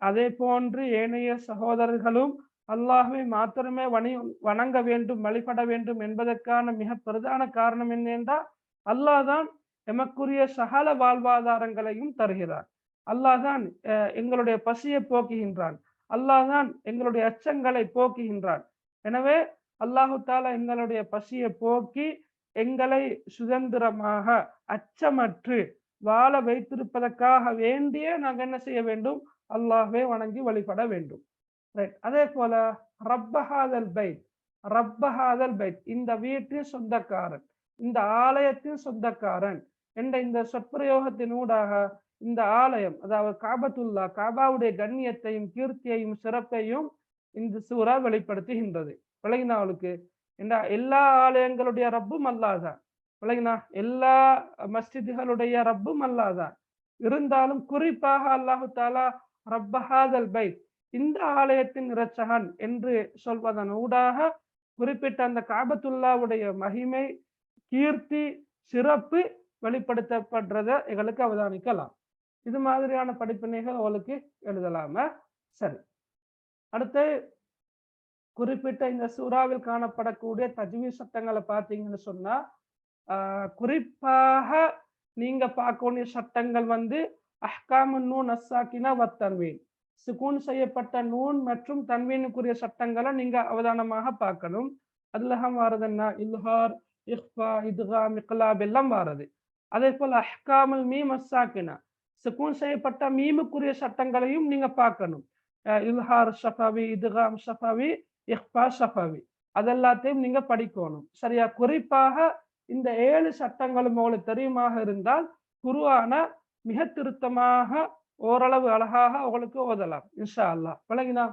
அதே போன்று ஏனைய சகோதரர்களும் அல்லாஹ்வை மாத்திரமே வணங்க வேண்டும் வழிபட வேண்டும் என்பதற்கான மிக பிரதான காரணம் என்னென்றால் அல்லாஹ் தான் எமக்குரிய சகல வாழ்வாதாரங்களையும் தருகிறார். அல்லாஹ் தான் எங்களுடைய பசியை போக்குகின்றான். அல்லாஹ் தான் எங்களுடைய அச்சங்களை போக்குகின்றான். எனவே அல்லாஹு தாலா எங்களுடைய பசியை போக்கி எங்களை சுதந்திரமாக அச்சமற்று வாழ வைத்திருப்பதற்காக வேண்டிய நாங்கள் என்ன செய்ய வேண்டும்? அல்லாஹ்வை வணங்கி வழிபட வேண்டும். ரைட். அதே போல ரப்பஹாதல் பைத் இந்த வீட்டின் சொந்தக்காரன், இந்த ஆலயத்தின் சொந்தக்காரன் என்ற இந்த சொற்பிரயோகத்தினூடாக இந்த ஆலயம் அதாவது காபத்துல்லா காபாவுடைய கண்ணியத்தையும் கீர்த்தியையும் சிறப்பையும் இந்த சூரா வெளிப்படுத்துகின்றது. விளங்கினாவுக்கு எல்லா ஆலயங்களுடைய ரப்பும் அல்லாதான். விளங்கினா? எல்லா மஸ்ஜிதுகளுடைய ரப்பும் அல்லாதான். இருந்தாலும் குறிப்பாக அல்லாஹு தாலா ரப்பஹாதல் பைத் இந்த ஆலயத்தின் இரட்சகன் என்று சொல்வதன் ஊடாக குறிப்பிட்ட அந்த காபத்துல்லாவுடைய மகிமை கீர்த்தி சிறப்பு வெளிப்படுத்தப்படுறத எங்களுக்கு அவதானிக்கலாம். இது மாதிரியான படிப்பினைகள் உங்களுக்கு எழுதலாம. சரி. அடுத்து குறிப்பிட்ட இந்த சூறாவில் காணப்படக்கூடிய தஜ்வீத் சட்டங்களை பார்த்தீங்கன்னு சொன்னா குறிப்பாக நீங்க பார்க்கக்கூடிய சட்டங்கள் அஹ்காமுன் நூன் அஸ்ஸாக்கினா வத்தன்வீன் சுகூன் செய்யப்பட்ட நூன் மற்றும் தன்வீனுக்குரிய சட்டங்களை நீங்க அவதானமாக பார்க்கணும். அதுல வாரதுன்னா இல்ஹார் இஹ்ஃபா இத்காம் இக்லாப் எல்லாம் வாரது. அதே போல அஹ்காமுல் மீம் அஸ்ஸாக்கினா சுகூன் செய்யப்பட்ட மீமுக்குரிய சட்டங்களையும் நீங்க பார்க்கணும். இல்ஹார் ஷஃபவி இத்காம் ஷஃபவி இஹ்ஃபா ஷஃபவி அதெல்லாத்தையும் நீங்க படிக்கணும். சரியா? குறிப்பாக இந்த 7 சட்டங்களும் உங்களுக்கு தெரியுமாக இருந்தால் குர்ஆனை மிக திருத்தமாக ஓரளவு அழகாக உங்களுக்கு ஓதலாம் இன்ஷா அல்லாஹ். விளங்கினா?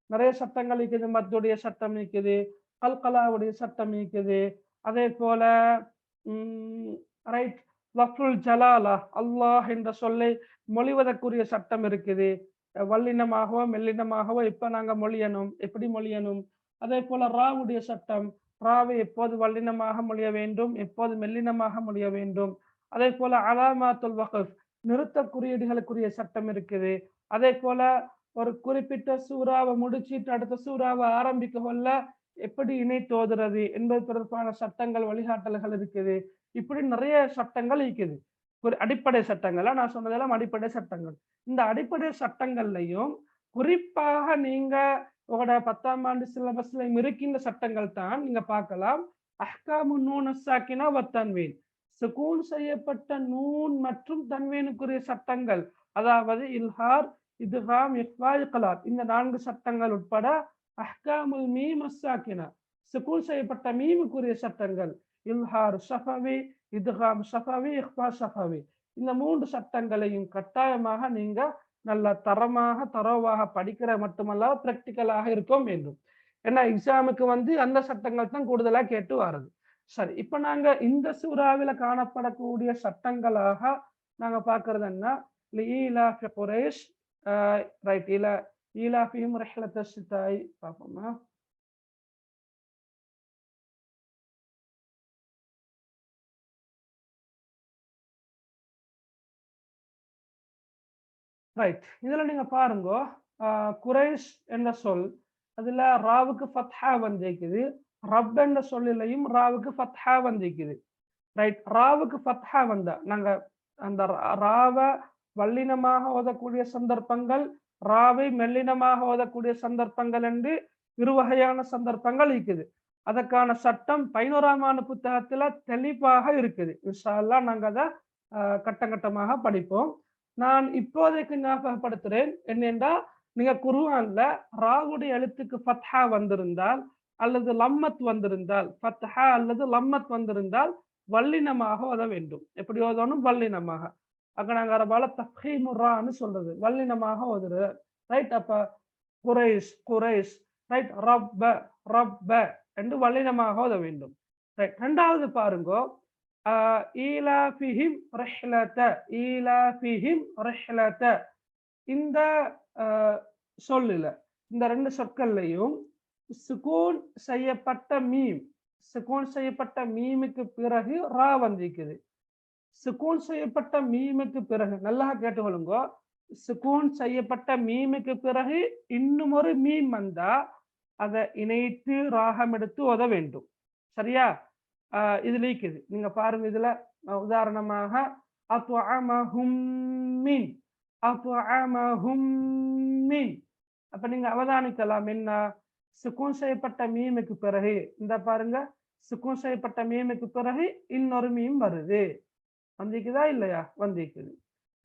நிறைய சட்டங்கள் இருக்குது. மத்துடைய சட்டம் இருக்குது, கல்கலாவுடைய சட்டம் இருக்குது. அதே போல ரைட் லஃப்ருல் ஜலாலா அல்லாஹ் என்ற சொல்லை மொழிவதற்குரிய சட்டம் இருக்குது. வல்லினமாகவோ மெல்லினமாகவோ இப்ப நாங்க மொழியணும், எப்படி மொழியணும். அதே போல ராவுடைய சட்டம், ராவை எப்போது வல்லினமாக மொழிய வேண்டும், எப்போது மெல்லினமாக மொழிய வேண்டும். அதே போல அலாமாத்துல் வக்ஃப் நிறுத்த குறியீடுகளுக்குரிய சட்டம் இருக்குது. அதே போல ஒரு குறிப்பிட்ட சூறாவை முடிச்சிட்டு அடுத்த சூறாவை ஆரம்பிக்க கொள்ள எப்படி இணைத்தோதுறது என்பது தொடர்பான சட்டங்கள் வழிகாட்டல்கள் இருக்குது. இப்படி நிறைய சட்டங்கள் இருக்குது. ஒரு அடிப்படை சட்டங்களா நான் சொன்னதெல்லாம் அடிப்படை சட்டங்கள். இந்த அடிப்படை சட்டங்கள்லையும் குறிப்பாக நீங்க உங்களோட 10ஆம் ஆண்டு சிலபஸ்ல இருக்கின்ற சட்டங்கள் தான் நீங்க பார்க்கலாம். அஹ்காமுன் நூன் அஸ்ஸாக்கினா வத்தன்வீன் சுகூன் செய்யப்பட்ட நூன் மற்றும் தன்வீனுக்குரிய சட்டங்கள் அதாவது இல்ஹார், இத்காம், இக்ஃபா, இக்லாப் இந்த 4 சட்டங்கள் உட்பட அஹ்காமுல் மீம் அஸ்ஸாக்கினா சுகூன் செய்யப்பட்ட மீமுக்குரிய சட்டங்கள் இல்ஹார் ஷஃபவி, இத்காம் ஷஃபவி, இக்ஃபா ஷஃபவி இந்த 3 சட்டங்களையும் கட்டாயமாக நீங்க நல்ல தரவாக படிக்கிற மட்டுமல்ல பிராக்டிக்கலாக இருக்கும் வேண்டும். ஏன்னா எக்ஸாமுக்கு அந்த சட்டங்கள் தான் கூடுதலா கேட்டு வருது. சரி, இப்ப நாங்க இந்த சூறாவில காணப்படக்கூடிய சட்டங்களாக நாங்க பாக்குறது என்ன, லீலாஃபி குரைஷ், ரைட், ஈலாஃபிஹிம் ரிஹ்லத்த ஷிதாய் பாப்போமா. ரைட், இதுல நீங்க பாருங்க, குரைஷ் என்ற சொல் அதுல ராவுக்கு ஃபத்ஹா வந்திருக்குது, ரப் என்ற சொல்லிலையும் ராவுக்கு ஃபத்ஹா வந்திருக்குது. ரைட், ராவுக்கு ஃபத்ஹா வந்தா நாங்க அந்த ராவை வல்லினமாக ஓதக்கூடிய சந்தர்ப்பங்கள், ராவை மெல்லினமாக ஓதக்கூடிய சந்தர்ப்பங்கள் என்று இருவகையான சந்தர்ப்பங்கள் இருக்குது. அதற்கான சட்டம் 11ஆம் ஆண்டு புத்தகத்துல தெளிவாக இருக்குது. இன்ஷா அல்லாஹ் நாங்க அதை கட்டமாக படிப்போம். நான் இப்போதைக்கு ஞாபகப்படுத்துறேன் என்னென்றா, நீங்க குர்ஆன்ல ராவுடைய எழுத்துக்கு ஃபத்ஹா வந்திருந்தால் அல்லது லம்மத் வந்திருந்தால், ஃபத்ஹா அல்லது லம்மத் வந்திருந்தால் வல்லினமாக ஓத வேண்டும். எப்படி ஓதணும்? வல்லினமாக. அங்க நாங்க அரபால தஃஹீமுர்ரான்னு சொல்றது, வல்லினமாக ஓதுறது. ரைட், அப்ப குரைஷ் குரைஷ், ரைட், ரப்ப ரப்ப என்று வல்லினமாக ஓத வேண்டும். ரைட், ரெண்டாவது பாருங்க, ஈலாஃபிஹிம் ரிஹ்லத, ஈலாஃபிஹிம் ரிஹ்லத இந்த சொல்லுல இந்த 2 சொற்கள்லையும் சுகூன் செய்யப்பட்ட மீம், சுகூன் செய்யப்பட்ட மீமுக்கு பிறகு ரா வந்திருக்குது. சுகூன் செய்யப்பட்ட மீமுக்கு பிறகு நல்லா கேட்டுக்கொள்ளுங்க, சுகூன் செய்யப்பட்ட மீமுக்கு பிறகு இன்னும் ஒரு மீம் வந்தா அதை இணைத்து ராகம் எடுத்து ஓத வேண்டும். சரியா? இதுல இருக்குது, நீங்க பாருங்க. இதுல உதாரணமாக அத்அமஹும் மின், அத்அமஹும் மின். அப்ப நீங்க அவதானிக்கலாம், என்ன சுகூன் செய்யப்பட்ட மீமுக்கு பிறகு இந்த பாருங்க, சுகூன் செய்யப்பட்ட மீமுக்கு பிறகு இன்னொரு மீம் வருது. வந்திக்குதா இல்லையா? வந்திக்குது.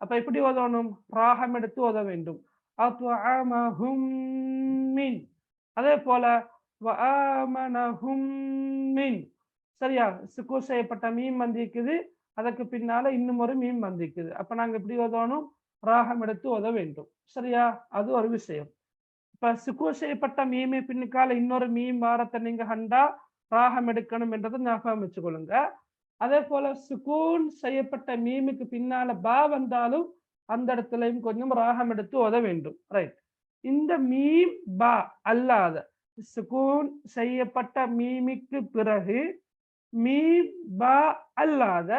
அப்ப எப்படி ஓதணும்? ராகம் எடுத்து ஓத வேண்டும். அத்அமஹும் மின். அதே போல வஆமனஹும் மின். சரியா? சுகூன் செய்யப்பட்ட மீம் வந்திருக்குது, அதற்கு பின்னால இன்னும் ஒரு மீம் வந்திருக்குது. அப்ப நாங்க எப்படி ஓதணும்? ராகம் எடுத்து ஓத வேண்டும். சரியா? அது ஒரு விஷயம். இப்ப சுகூன் செய்யப்பட்ட மீமை பின்னுக்கால இன்னொரு மீம் வாரத்தை நீங்க கண்டா ராகம் எடுக்கணும் என்றதை ஞாபகம் வச்சுக்கொள்ளுங்க. அதே போல சுகூன் செய்யப்பட்ட மீமுக்கு பின்னால பா வந்தாலும் அந்த இடத்துலயும் கொஞ்சம் ராகம் எடுத்து ஓத வேண்டும். ரைட், இந்த மீம் பா அல்லாத சுகூன் செய்யப்பட்ட மீமுக்கு பிறகு மீம் பா அல்லாத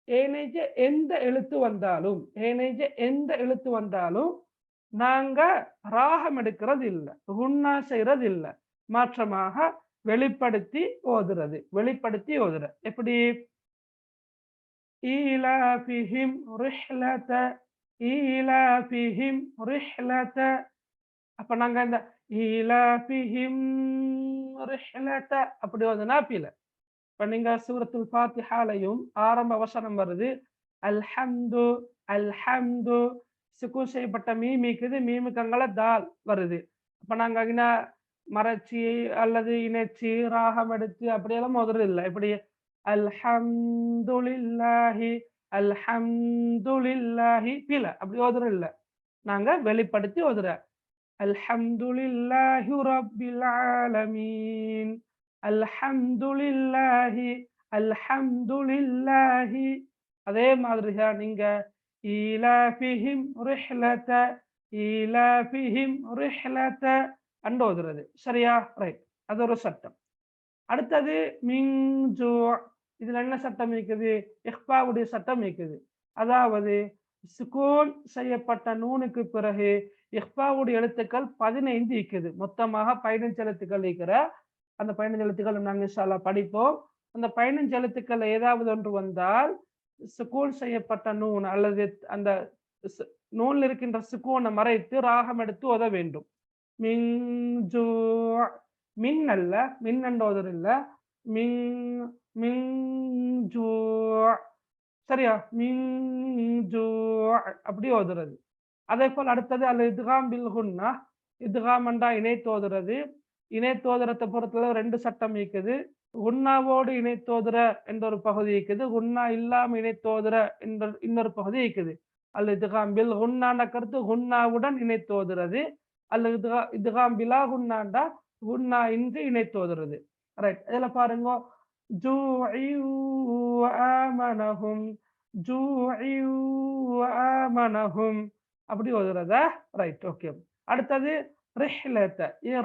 ஏனைய எந்த எழுத்து வந்தாலும், ஏனைய எந்த எழுத்து வந்தாலும் நாங்க ராகம் எடுக்கிறது இல்லை, குன்னா செய்யறது இல்லை, மாற்றமாக வெளிப்படுத்தி ஓதுறது, வெளிப்படுத்தி ஓதுற. எப்படி? ஈலாஃபிஹிம் ரிஹ்லத, ஈலாஃபிஹிம் ரிஹ்லத. அப்ப நாங்க இந்த ஈலாஃபிஹிம் ரிஹ்லத அப்படி ஓதுனா பில. இப்ப நீங்க சூரத்துல் ஃபாத்திஹாலையும் ஆரம்ப வசனம் வருது, அல்ஹம்து அல்ஹம்து, சுகூன் செய்யப்பட்ட மீமிக்குது, மீமுக்கு அங்கல தால் வருது. அப்ப நாங்க மறைச்சி அல்லது இணைச்சி ராகம் எடுத்து அப்படியெல்லாம் ஓதுறது இல்லை. எப்படி? அல்ஹம்துலில்லாஹி அல்ஹம்துலில்லாஹி பில அப்படி ஓதுறது இல்லை, நாங்க வெளிப்படுத்தி ஓதுற. அல்ஹம்துலில்லாஹி ரப்பில் ஆலமீன், அல்ஹம்துலில்லாஹி அல்ஹம்துலில்லாஹி. அதே மாதிரியா நீங்க ஈலாஃபிஹிம் ரிஹ்லத, ஈலாஃபிஹிம் ரிஹ்லத அண்டு ஓதுறது. சரியா? ரைட், அது ஒரு சட்டம். அடுத்தது மின் ஜூ. இதுல என்ன சட்டம் இருக்குது? இஹ்பாவுடைய சட்டம் இருக்குது. அதாவது சுகூன் செய்யப்பட்ட நூனுக்கு பிறகு இஹ்பாவுடைய எழுத்துக்கள் 15 இருக்குது. மொத்தமாக 15 எழுத்துக்கள் இருக்கிற அந்த 15 எழுத்துக்கள் நாங்கள் இன்ஷா அல்லாஹ் படிப்போம். அந்த 15 எழுத்துக்கள் ஏதாவது ஒன்று வந்தால் சுகூன் செய்யப்பட்ட நூன் அல்லது அந்த நூன்ல இருக்கின்ற சுகூனை மறைத்து ராகம் எடுத்து ஓத வேண்டும். மின் ஜூ, மின் அல்ல, மின் என்ற ஓதர் இல்ல, மின் மின் ஜூ. சரியா? மின் ஜூ அப்படி ஓதுறது. அதே போல் அடுத்தது அல் இத்காம் பில் குன்னா. இத்காம்ண்டா இணைத்தோதுறது. இணைத்தோதுறத்தை பொறுத்தளவு 2 சட்டம் இருக்குது. குன்னாவோடு இணைத்தோதுற என்ற ஒரு பகுதி இருக்குது, குன்னா இல்லாம இணைத்தோதுற என்ற இன்னொரு பகுதி இருக்குது. அல் இத்காம் பில் குன்னாண்ட கருத்து குன்னாவுடன் இணைத்தோதுறது. அல் இத்காம் பிலா குன்னாண்டா குன்னா இன்றி இணைத்தோதுறது. ரைட், இதுல பாருங்க, ஜூஇயூ ஆமனஹும், ஜூஇயூ ஆமனஹும் அப்படி ஓதுறதா? Right, okay. அடுத்தது ரிஹ்லத.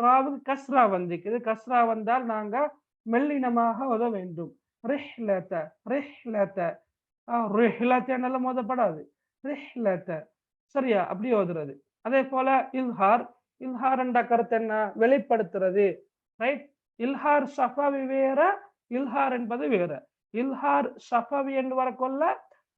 ராவுக்கு கஸ்ரா வந்திருக்குது. கஸ்ரா வந்தால் நாங்க மெல்லினமாக ஓத வேண்டும். ரிஹ்லத, ரிஹ்லத, ரிஹ்லத்தனால மோதப்படாது, ரிஹ்லத. சரியா? அப்படி ஓதுறது. அதே போல இல்ஹார். இல்ஹார் என்ற கருத்து என்ன? வெளிப்படுத்துறது. ரைட், இல்ஹார் ஷஃபவி வேற, இல்ஹார் என்பது வேற. இல்ஹார் ஷஃபவி என்று வரக்கொள்ள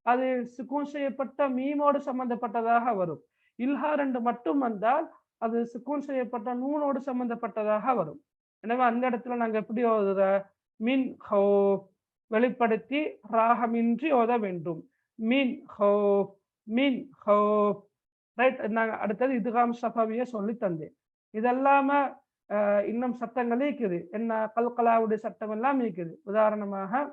அது சுக்கூன் செய்யப்பட்ட மீமோடு சம்பந்தப்பட்டதாக வரும். இல்ஹார் என்று மட்டும் வந்தால் அது சுக்கூன் செய்யப்பட்ட நூனோடு சம்பந்தப்பட்டதாக வரும். எனவே அந்த இடத்துல நாங்க எப்படி ஓதுற? மின் ஹௌஃப் வெளிப்படுத்தி ராகமின்றி ஓத வேண்டும். மின் ஹௌஃப், மின் ஹௌஃப். ரைட், நாங்க அடுத்தது இத்காம் ஷஃபவியை சொல்லி தந்தேன். இதெல்லாம இன்னும் சட்டங்கள் இருக்குது. என்ன? கல்கலாவுடைய சட்டம் எல்லாம் இருக்குது. உதாரணமாக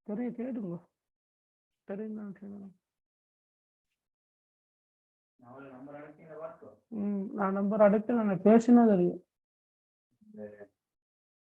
தெரிய கேடுங்க, தெரியும். நான் நம்பர் அடுத்து நான் பேசினா தெரியும்.